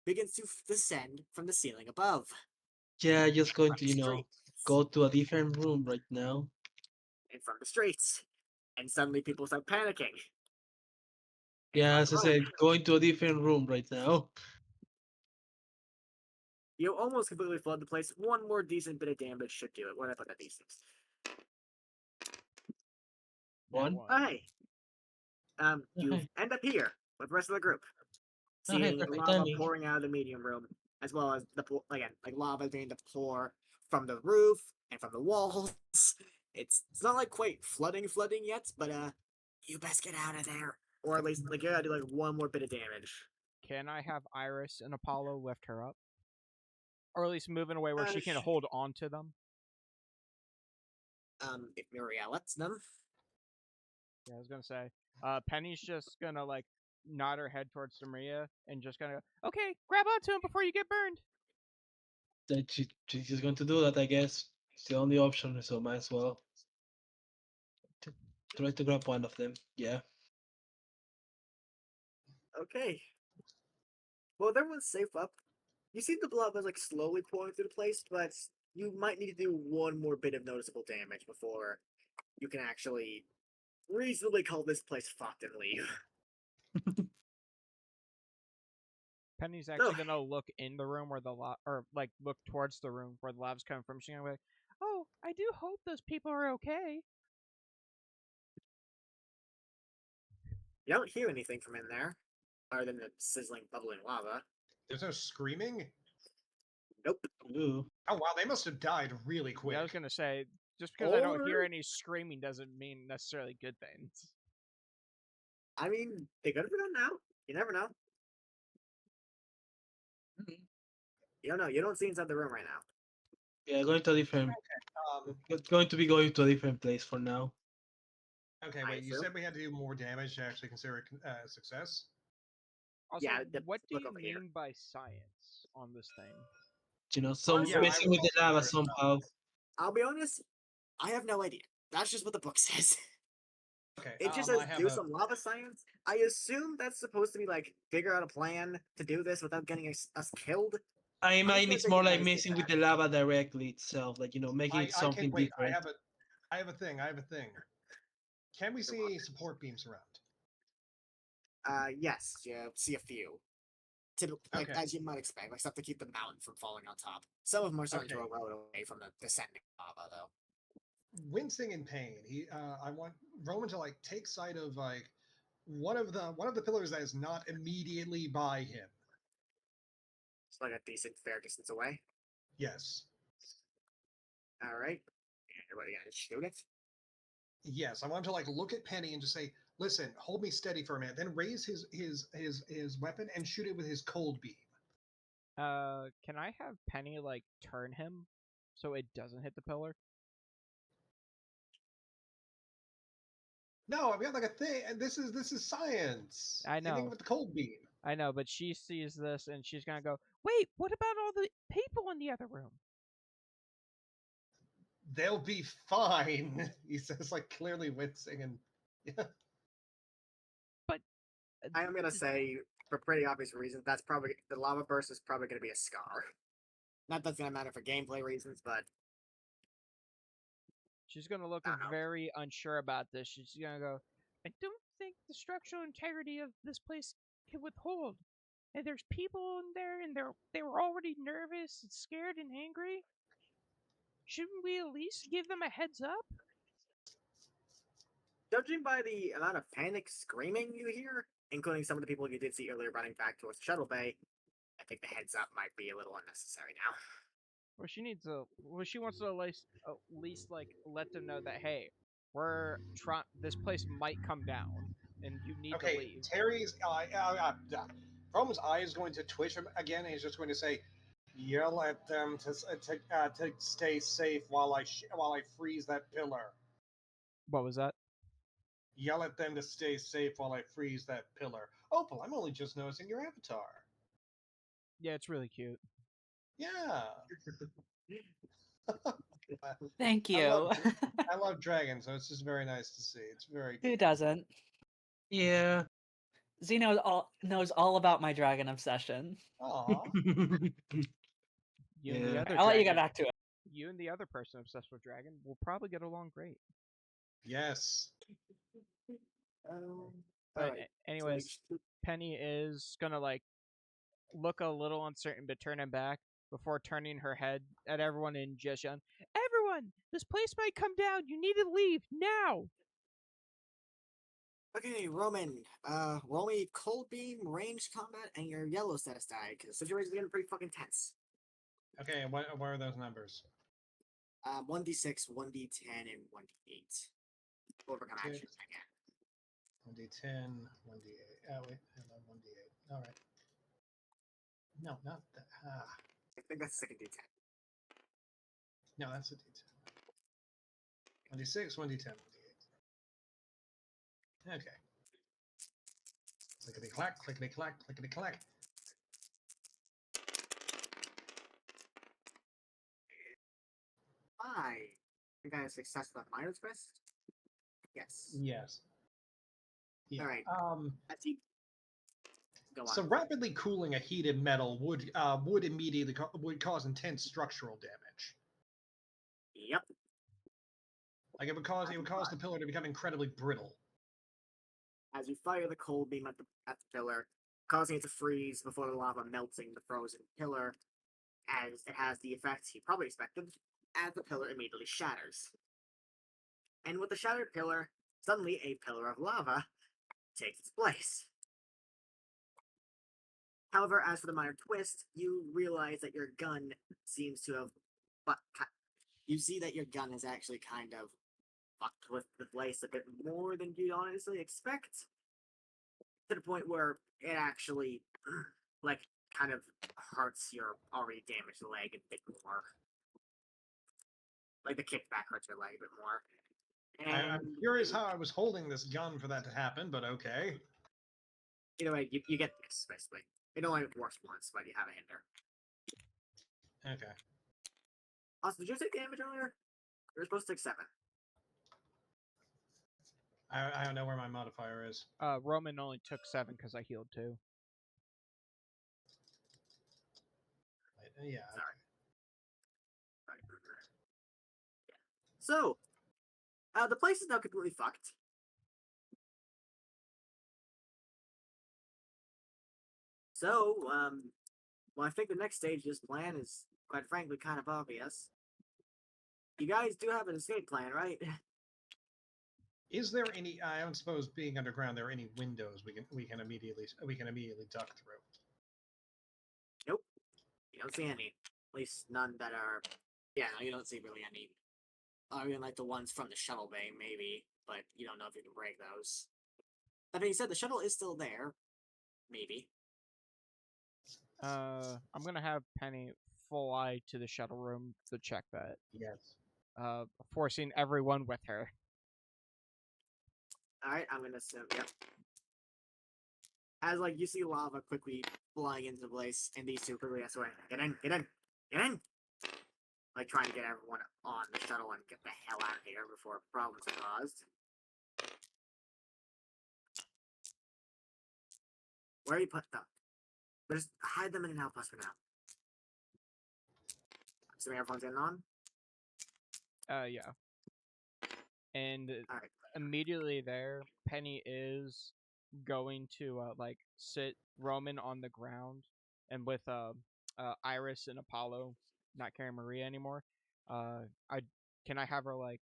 begins to descend from the ceiling above. Yeah, just going From to, the you know, streets. go to a different room right now. And from the streets. And suddenly people start panicking. And Yeah, start as I said, running. going to a different room right now. You almost completely flood the place. One more decent bit of damage should do it. Where did I put that D6? One. Hey. You Okay. end up here with the rest of the group. Okay, Seeing perfect lava timing. pouring out of the medium room, as well as like lava being to pour from the roof and from the walls. It's not like quite flooding yet, but you best get out of there, or at least like you gotta do like one more bit of damage. Can I have Iris and Apollo lift her up? Or at least move in a way where she can Sh- hold on to them? If Muriel lets them. Yeah, I was gonna say. Penny's just gonna like nod her head towards Maria and just gonna go, okay, grab onto him before you get burned. That she's just going to do that, I guess. It's the only option, so might as well try to grab one of them. Yeah. Okay. Well, if everyone's safe up, you see the lava is like slowly pouring through the place, but you might need to do one more bit of noticeable damage before you can actually reasonably call this place fucked and leave. Penny's actually Oh. gonna look in the room where the or like look towards the room where the lava's coming from. She's gonna be like, "Oh, I do hope those people are okay." You don't hear anything from in there, other than the sizzling, bubbling lava. There's no screaming. Nope. Ooh. Oh wow, they must have died really quick. Yeah, I was gonna say, just because I don't hear Or- any screaming doesn't mean necessarily good things. I mean, they could have been done now. You never know. You don't know. You don't see inside the room right now. Yeah, going to a different. Going to be going to a different place for now. Okay, I wait. You assume. said we had to do more damage to actually consider it success. Also, Yeah, what do look you over here. mean by science on this thing? You know, some Honestly, messing with the I lava was also somehow. I'll be honest. I have no idea. That's just what the book says. Okay, It just I says have do a some lava science. I assume that's supposed to be like figure out a plan to do this without getting us killed. I I'm just imagine gonna it's say more you like guys did messing with that. the lava directly itself, like, you know, making it I something can wait. different. I have a thing. Can we see support beams around? Yes, you see a few. Like Okay. as you might expect, like stuff to keep the mountain from falling on top. Some of them are starting to Okay. erode away from the descending lava, though. Wincing in pain. I want Roman to like take sight of like one of the pillars that is not immediately by him. It's like a decent, fair distance away. Yes. All right. And what are you gonna shoot it? Yes, I want him to like look at Penny and just say, "Listen, hold me steady for a minute." Then raise his weapon and shoot it with his cold beam. Can I have Penny like turn him so it doesn't hit the pillar? No, I've got like a thing, and this is science. I know. Hitting with the cold beam. I know, but she sees this and she's gonna go, wait, what about all the people in the other room? They'll be fine. He says, like clearly wincing, and yeah. But I am gonna say, for pretty obvious reasons, that's probably the lava burst is probably gonna be a scar. Not that's gonna matter for gameplay reasons, but she's gonna look I don't know. very unsure about this. She's gonna go, I don't think the structural integrity of this place can withhold. And there's people in there, and they were already nervous and scared and angry. Shouldn't we at least give them a heads up? Judging by the amount of panic screaming you hear, including some of the people you did see earlier running back towards the shuttle bay, I think the heads up might be a little unnecessary now. Well, she wants to at least like let them know that hey, we're trying. This place might come down, and you need to Okay, leave. Terry's Roman's eye is going to twitch him again, and he's just going to say, "Yell at them to stay safe while I freeze that pillar." What was that? Yell at them to stay safe while I freeze that pillar. Opal, I'm only just noticing your avatar. Yeah, it's really cute. Yeah. Thank I you. love, I love dragons, so it's just very nice to see. It's very Who doesn't? Yeah. Z knows all about my dragon obsession. Aw. You and the Yeah. other I'll let you dragon, get back to it. you and the other person obsessed with dragon will probably get along great. Yes. But Alright. anyways, Penny is gonna like look a little uncertain, but turn him back before turning her head at everyone and just yelling, "Everyone, this place might come down. You need to leave now." Okay, Roman, roll me cold beam, ranged combat, and your yellow status die, because the situation's getting pretty fucking tense. Okay, and what are those numbers? 1d6, 1d10, and 1d8. Overcome Okay. actions, I guess. 1d10, 1d8. Oh, wait, and then 1d8. All right. No, not that. I think that's the second d10. No, that's a d10. 1d6, 1d10, 1d8. Okay. Clickety clack, clickety clack, clickety clack. I think I have success with that minor twist. Yes. Yes. Yeah. Alright. That's you. Go on. So rapidly cooling a heated metal would immediately would cause intense structural damage. Yep. Like it would cause the pillar to become incredibly brittle. As you fire the cold beam at the pillar, causing it to freeze before the lava melting the frozen pillar, as it has the effect he probably expected, as the pillar immediately shatters. And with the shattered pillar, suddenly a pillar of lava takes its place. However, as for the minor twist, you realize that your gun seems to have... But you see that your gun has actually kind of fucked with the place a bit more than you'd honestly expect. To the point where it actually, like, kind of hurts your already damaged leg a bit more. Like, the kickback hurts your leg a bit more. I'm curious how I was holding this gun for that to happen, but okay. Either way, you get this, basically. It only works once, but you have a hinder. Okay. Also, did you take damage earlier? You were supposed to take 7. I don't know where my modifier is. Roman only took 7 because I healed 2. Yeah. Sorry. Right. Yeah. So, the place is now completely fucked. So, well, I think the next stage of this plan is, quite frankly, kind of obvious. You guys do have an escape plan, right? Is there any? I don't suppose being underground there are any windows we can immediately duck through. Nope. You don't see any. At least none that are. Yeah, no, you don't see really any. Other than like the ones from the shuttle bay, maybe, but you don't know if you can break those. That being said, the shuttle is still there. Maybe. I'm gonna have Penny fly to the shuttle room to check that. Yes. Forcing everyone with her. Alright, I'm gonna assume, yep. As, like, you see lava quickly flying into place, and these two quickly ask, get in, get in, get in! Like, trying to get everyone on the shuttle and get the hell out of here before problems are caused. Where do you put them? Just hide them in an outpost for now. Assuming everyone's in on? Yeah. And Alright. immediately there, Penny is going to like sit Roman on the ground, and with Iris and Apollo not carrying Maria anymore. Can I have her like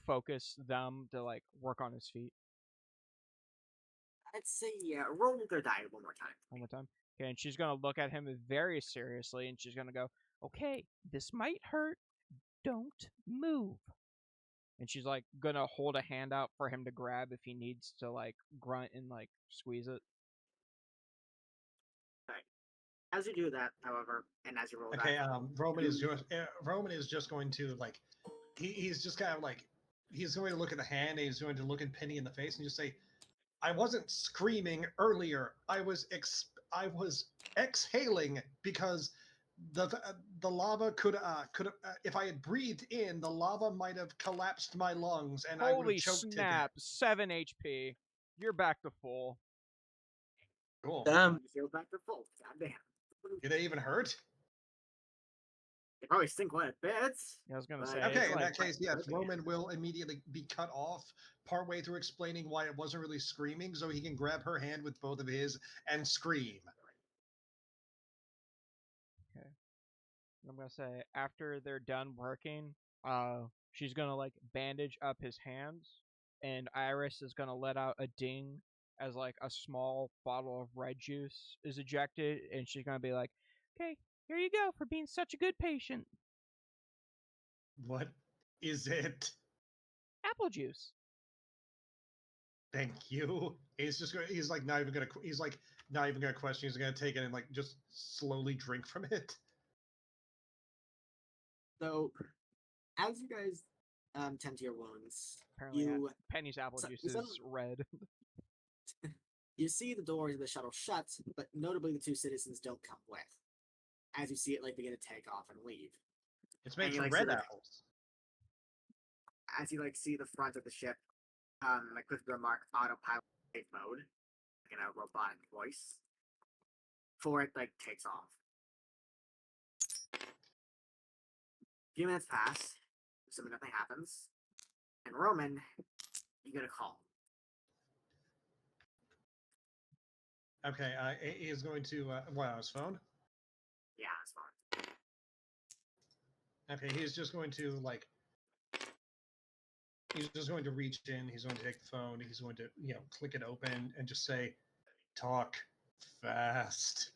focus them to like work on his feet I'd say, yeah, roll their die one more time. one more time? Okay, and she's gonna look at him very seriously, and she's gonna go, "Okay, this might hurt. Don't move." And she's like gonna hold a hand out for him to grab if he needs to like grunt and like squeeze it. As you do that, however, and as you roll Okay. that, Roman is just going to like he's just kind of like he's going to look at the hand, and he's going to look at Penny in the face and just say, "I wasn't screaming earlier. I was exhaling because the lava could if I had breathed in, the lava might have collapsed my lungs and I would have Holy choked to death." snap! 7 HP. You're back to full. Cool. Damn. You heal back to full. Goddamn. Did they even hurt? They probably stink quite a bit. Yeah, I was gonna But say. it's Okay, in like, that case, yes, okay. Roman will immediately be cut off partway through explaining why it wasn't really screaming, so he can grab her hand with both of his and scream. I'm gonna say after they're done working, she's gonna like bandage up his hands, and Iris is gonna let out a ding as like a small bottle of red juice is ejected, and she's gonna be like, "Okay, here you go for being such a good patient. What is it? Apple juice." Thank you. He's like not even gonna question. He's gonna take it and like just slowly drink from it. So, as you guys tend to your wounds, Apparently, you Penny's apple so- juice you is red. you see the doors of the shuttle shut, but notably the two citizens don't come with. As you see it like begin to take off and leave. It's made And you, from like, see, red like- apples. As you like see the front of the ship, like with the remark autopilot mode, like in a robotic voice, before it like takes off. A few minutes pass, assuming nothing happens, and Roman, you get a call. Okay, he is going to what, on his phone? Yeah, it's fine. Okay, he's just going to like he's just going to reach in, he's going to take the phone, he's going to, click it open and just say, "Talk fast."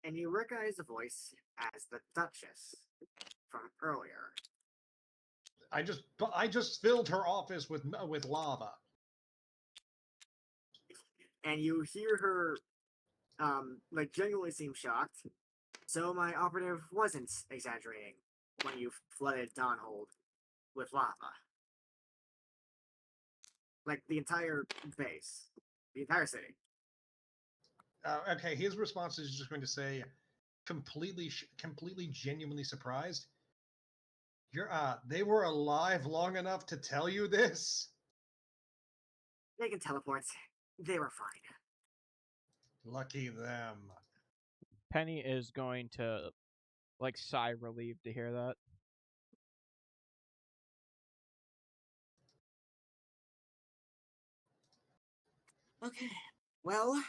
And you recognize the voice as the Dutchess from earlier. I just filled her office with lava. And you hear her like genuinely seem shocked. So my operative wasn't exaggerating when you flooded Donhold with lava. Like the entire base, the entire city. Okay, his response is just going to say, completely genuinely surprised. They were alive long enough to tell you this? They can teleport. They were fine. Lucky them. Penny is going to like sigh relieved to hear that. Okay. Well,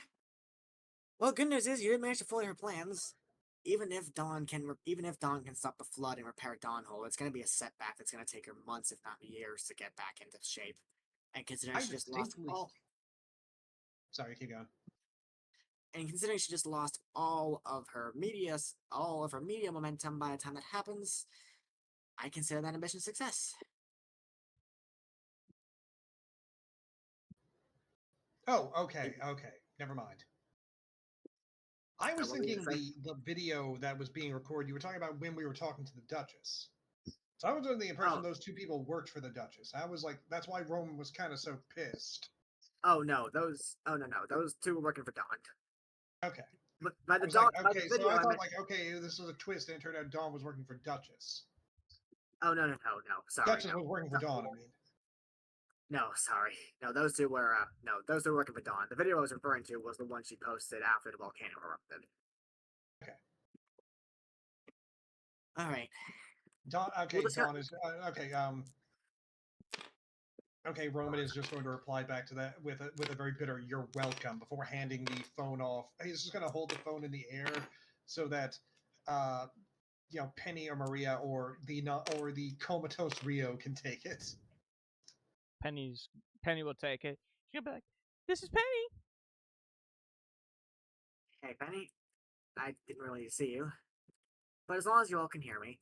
good news is you did manage to fully her plans. Even if Dawn can stop the flood and repair Dawnhole, it's going to be a setback that's going to take her months, if not years, to get back into shape. And considering she just lost all, Sorry, keep going. and considering she just lost all of her media momentum by the time that happens, I consider that a mission success. Oh, okay. Never mind. I was What were you thinking gonna say? the video that was being recorded, you were talking about when we were talking to the Duchess. So I was under the impression Oh. those two people worked for the Duchess. I was like, that's why Roman was kind of so pissed. Oh no, those two were working for Dawn. Okay. But by I the was Dawn, like, by okay, the video, so I I thought meant, like, okay, this was a twist, and it turned out Dawn was working for Duchess. oh no, sorry, Duchess no. was working for Dawn, I mean. No, sorry. No, those two were working for Dawn. The video I was referring to was the one she posted after the volcano erupted. Okay. All right. Dawn, okay, We'll discuss- Dawn is, okay, okay, Roman is just going to reply back to that with a very bitter "You're welcome" before handing the phone off. He's just going to hold the phone in the air so that, Penny or Maria or the comatose Rio can take it. Penny will take it. She'll be like, "This is Penny." Hey, Penny. I didn't really see you, but as long as you all can hear me,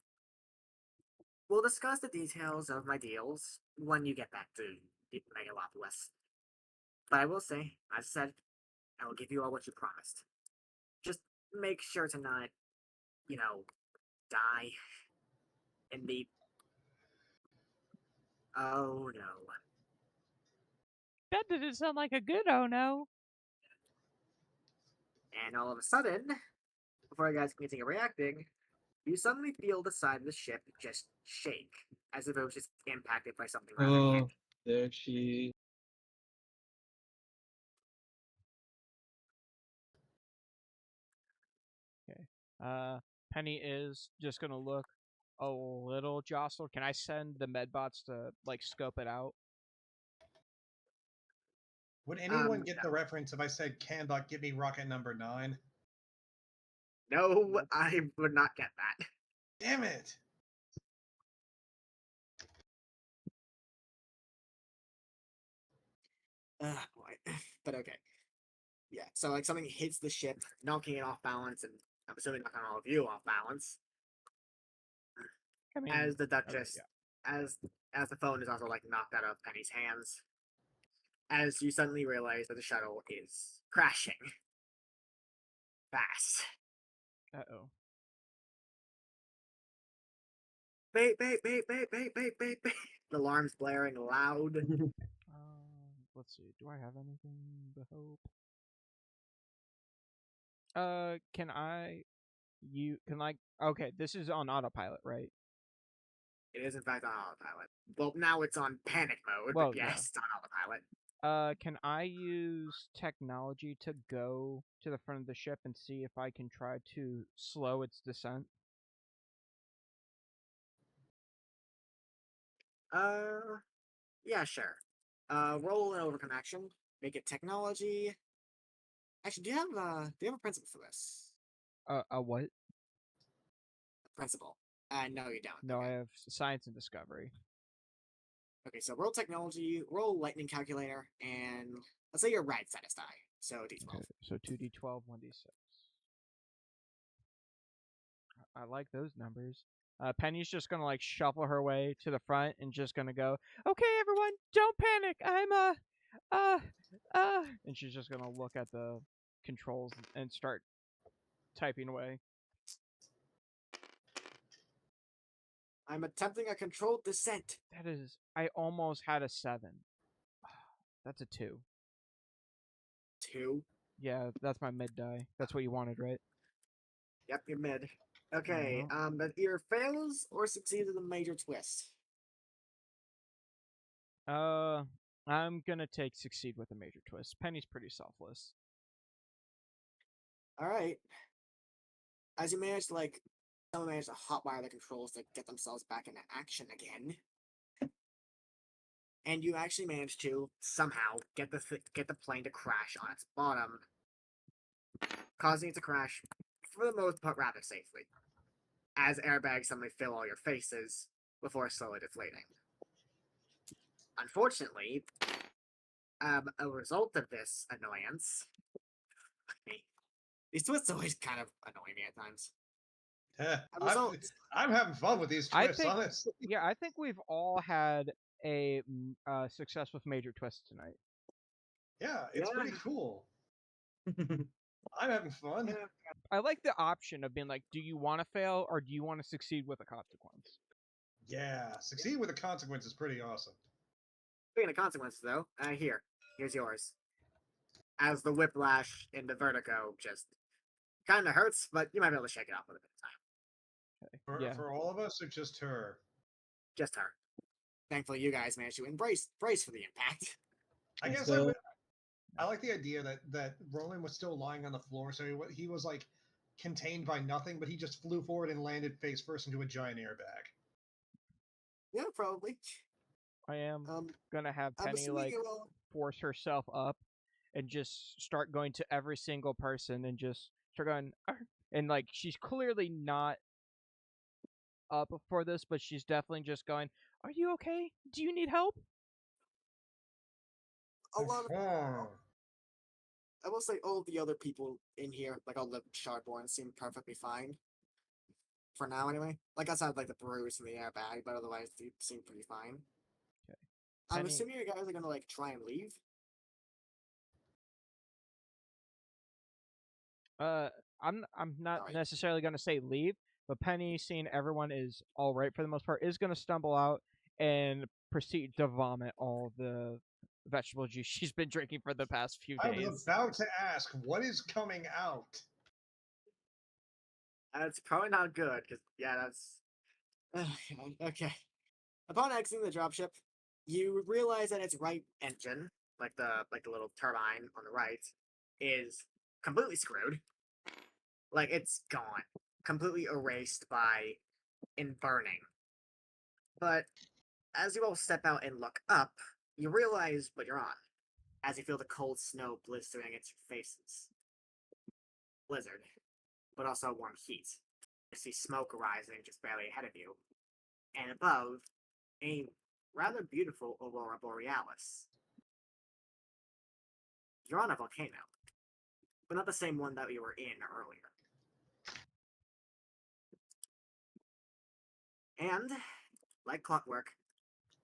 we'll discuss the details of my deals when you get back to Megalopolis. But I will say, as I said, I will give you all what you promised. Just make sure to not, die in the Oh no. That didn't sound like a good oh no. And all of a sudden, before you guys can continue reacting, you suddenly feel the side of the ship just shake, as if it was just impacted by something rather Oh, heavy. there she. Penny is just gonna look a little jostled. Can I send the medbots to like scope it out? Would anyone get No. the reference if I said Canbot, give me rocket number 9? No, Nope. I would not get that. Damn it! Boy. But okay. Yeah, so like something hits the ship, knocking it off balance, and I'm assuming knocking all of you off balance. I mean, As the okay, Duchess, yeah. as the phone is also like knocked out of Penny's hands, as you suddenly realize that the shuttle is crashing fast. Uh-oh. Beep, beep, beep, beep, beep, beep, beep, beep. The alarm's blaring loud. Let's see. Do I have anything to hope? Can I? Okay, this is on autopilot, right? It is in fact on autopilot. Well, now it's on panic mode, Well, but yes, it's on autopilot. Can I use technology to go to the front of the ship and see if I can try to slow its descent? Yeah, sure. Roll an overcome action. Make it technology. Actually, do you have a principle for this? A what? Principle. No, you don't. No, okay. I have science and discovery. Okay, so roll technology, roll lightning calculator, and let's say your right status die. So D12. Okay, so 2d12, 1d6. I like those numbers. Penny's just gonna like shuffle her way to the front and just gonna go, "Okay, everyone, don't panic. and she's just gonna look at the controls and start typing away. I'm attempting a controlled descent. That is, I almost had a 7. That's a 2. 2. Yeah, that's my mid die. That's what you wanted, right? Yep, you're mid. Okay, Yeah. that either fails or succeeds with a major twist. I'm gonna take succeed with a major twist. Penny's pretty selfless. Alright. As you manage to someone managed to hotwire the controls to get themselves back into action again. And you actually managed to somehow get the plane to crash on its bottom, causing it to crash for the most part rather safely, as airbags suddenly fill all your faces before slowly deflating. Unfortunately, a result of this annoyance, these twists always kind of annoy me at times. I'm having fun with these I twists, think- honestly. Yeah, I think we've all had a success with major twists tonight. Yeah, it's Yeah. pretty cool. I'm having fun. Yeah. I like the option of being like, do you want to fail or do you want to succeed with a consequence? Yeah, succeed with a consequence is pretty awesome. Speaking of consequences, though, here's yours. As the whiplash into vertigo just kind of hurts, but you might be able to shake it off with a bit of time. Okay. Yeah. For all of us, or just her? Just her. Thankfully, you guys managed to brace for the impact. I And guess so- I like the idea that Roland was still lying on the floor, so he was like contained by nothing, but he just flew forward and landed face first into a giant airbag. Yeah, probably. I am Um, gonna have I'm Penny assuming like it will. force herself up and just start going to every single person and just start going, "Arr," and like she's clearly not up for this, but she's definitely just going, "Are you okay? Do you need help?" A lot of. Oh. I will say all the other people in here, like all the Shardborn, seem perfectly fine. For now, anyway. Like outside, like the bruise and the airbag, but otherwise they seem pretty fine. Okay. I'm Penny- assuming you guys are gonna like try and leave. I'm not Alright. necessarily gonna say leave, but Penny, seeing everyone is all right for the most part, is gonna stumble out and proceed to vomit all the vegetable juice she's been drinking for the past few I was days. about to ask, what is coming out? It's probably not good, because, yeah, that's... Okay. Upon exiting the dropship, you realize that its right engine, like the little turbine on the right, is completely screwed. Like, it's gone. Completely erased by in burning. But as you all step out and look up, you realize what you're on, as you feel the cold snow blistering against your faces. Blizzard, but also warm heat. You see smoke rising just barely ahead of you, and above, a rather beautiful aurora borealis. You're on a volcano, but not the same one that we were in earlier. And, like clockwork,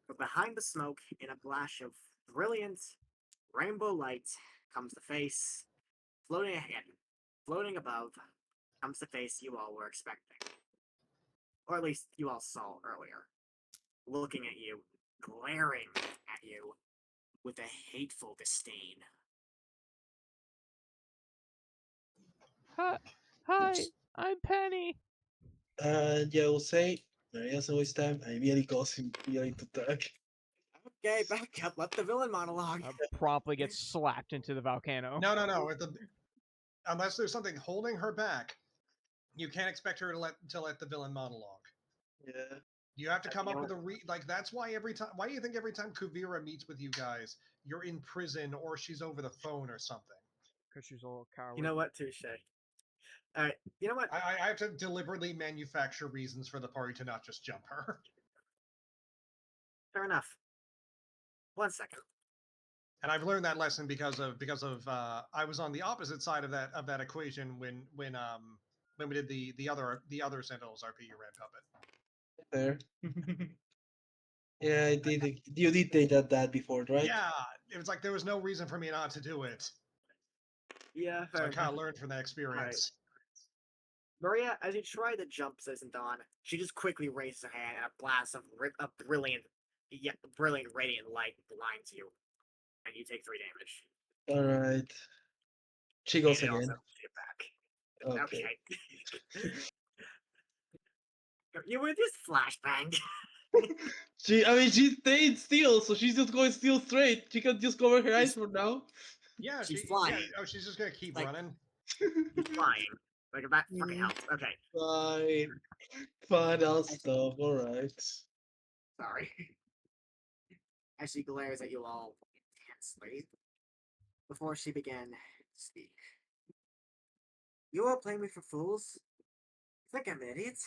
but behind the smoke, in a flash of brilliant rainbow light, comes the face, floating ahead, floating above, comes the face you all were expecting. Or at least you all saw earlier. Looking at you, glaring at you, with a hateful disdain. Hi, I'm Penny. And yeah, I will say, there is always time. I really goes immediately to attack. Okay, back up. Let the villain monologue. Promptly gets slapped into the volcano. No. Unless there's something holding her back, you can't expect her to let the villain monologue. Yeah. You have to come You up know with like that's why why do you think every time Kuvira meets with you guys, you're in prison or she's over the phone or something? Because she's a little coward. You know what? Touche. Alright, you know what? I have to deliberately manufacture reasons for the party to not just jump her. Fair enough. 1 second. And I've learned that lesson because of I was on the opposite side of that equation when we did the other Sentinels RP red puppet. Fair. Yeah, I did. You did take that before, right? Yeah, it was like there was no reason for me not to do it. Yeah, So fair I kind enough. of learned from that experience. Maria, as you try to jump Citizen Dawn, she just quickly raises her hand and a blast of brilliant radiant light blinds you. And you take 3 damage. Alright. She goes And it again. also get back. Okay. Okay. You were just flashbang. She stayed still, so she's just going still straight. She can just cover her eyes for now. Yeah, She's flying. Yeah, she's just gonna keep Like- running. She's flying. Like that fucking helps. Okay, Fine. Fine, I'll stop. Alright. sorry. As she glares at you all intensely, before she began to speak. You all play me for fools? You think I'm an idiot?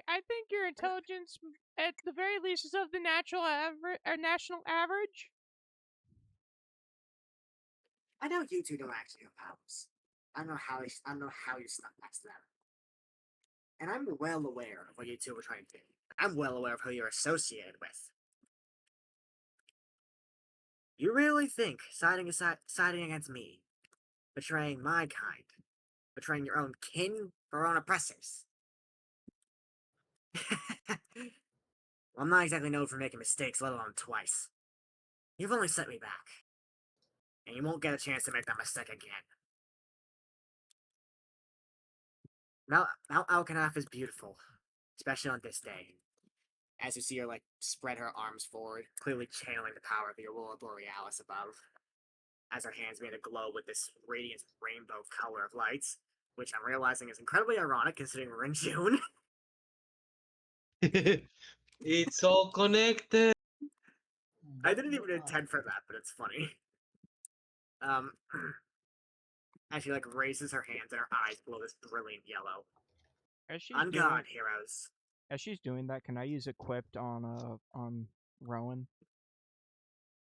I think your intelligence, at the very least, is of the national average. I know you two don't actually have powers. I don't know how you snuck past them. And I'm well aware of what you two were trying to do. I'm well aware of who you're associated with. You really think siding against me, betraying my kind, betraying your own kin for your own oppressors? Well, I'm not exactly known for making mistakes, let alone twice. You've only set me back. And you won't get a chance to make that mistake again. Mount Alkanaf is beautiful, especially on this day. As you see her, spread her arms forward, clearly channeling the power of the Aurora Borealis above. As her hands begin to glow with this radiant rainbow color of lights, which I'm realizing is incredibly ironic considering we're in June. It's all connected. I didn't even intend for that, but it's funny. As she raises her hands and her eyes glow this brilliant yellow. On guard, heroes. As she's doing that, can I use equipped on Rowan?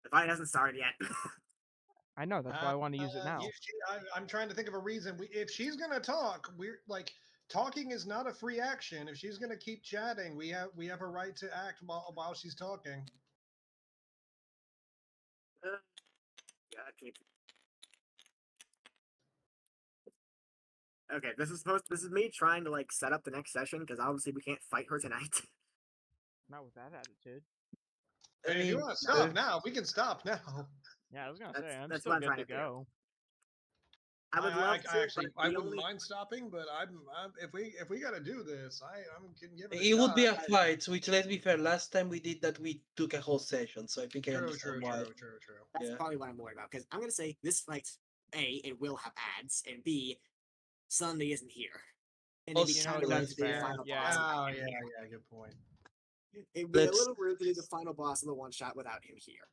The fight hasn't started yet. I know, that's why I want to use it now. I'm trying to think of a reason. If she's gonna talk, we're talking is not a free action. If she's gonna keep chatting, we have a right to act while she's talking. Yeah, Okay, this is me trying to like set up the next session because obviously we can't fight her tonight. Not with that attitude. I Hey, if you mean, want to stop now, we can stop now. Yeah, I was gonna That's- say I'm that's still what I'm good trying to to do. go. I would love to. Actually, but I the wouldn't only- mind stopping, but if we got to do this, I'm can give it a it would shot. be a fight, which, let's be fair, last time we did that, we took a whole session, so I think I True, understand why. true. That's Yeah. probably what I'm worried about because I'm gonna say this fight. A, it will have ads, and B, Sunday isn't here, and it'd be Also, kind of weird that's to do the fair, final yeah. boss. without Oh, him yeah, here. yeah, good point. It'd be a Let's- little weird to do the final boss of the one shot without him here.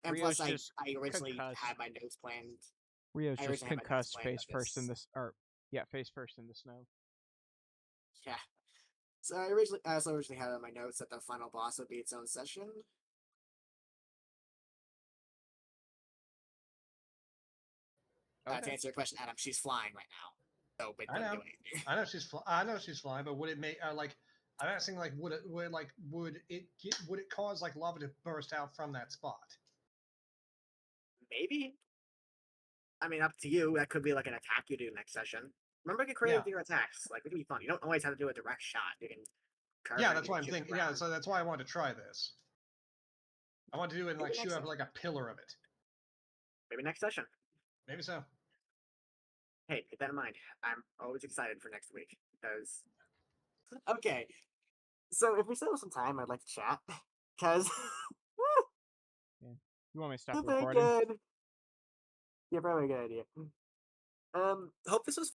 And Rio's plus, just I originally concussed. had my notes planned. Rio's I just originally had my notes concussed planned face of first in this. this, or yeah, face first in the snow. Yeah. So I originally had on my notes that the final boss would be its own session. To Okay. answer your question, Adam, she's flying right now. So it I doesn't know. do anything. I know she's flying, but would it make like? I'm asking like, would it cause like lava to burst out from that spot? Maybe. I mean, up to you. That could be like an attack you do next session. Remember, get creative Yeah. with your attacks. Like it can be fun. You don't always have to do a direct shot. You can. carve Yeah, and that's get why I'm shit thinking. Yeah, around. so that's why I wanted to try this. I want to do it and Maybe like shoot next up like a pillar of it. Maybe next session. Maybe so. Hey, keep that in mind. I'm always excited for next week because. Okay, so if we still have some time, I'd like to chat because. You want me to stop Not very recording? good. Yeah, probably a good idea. Hope this was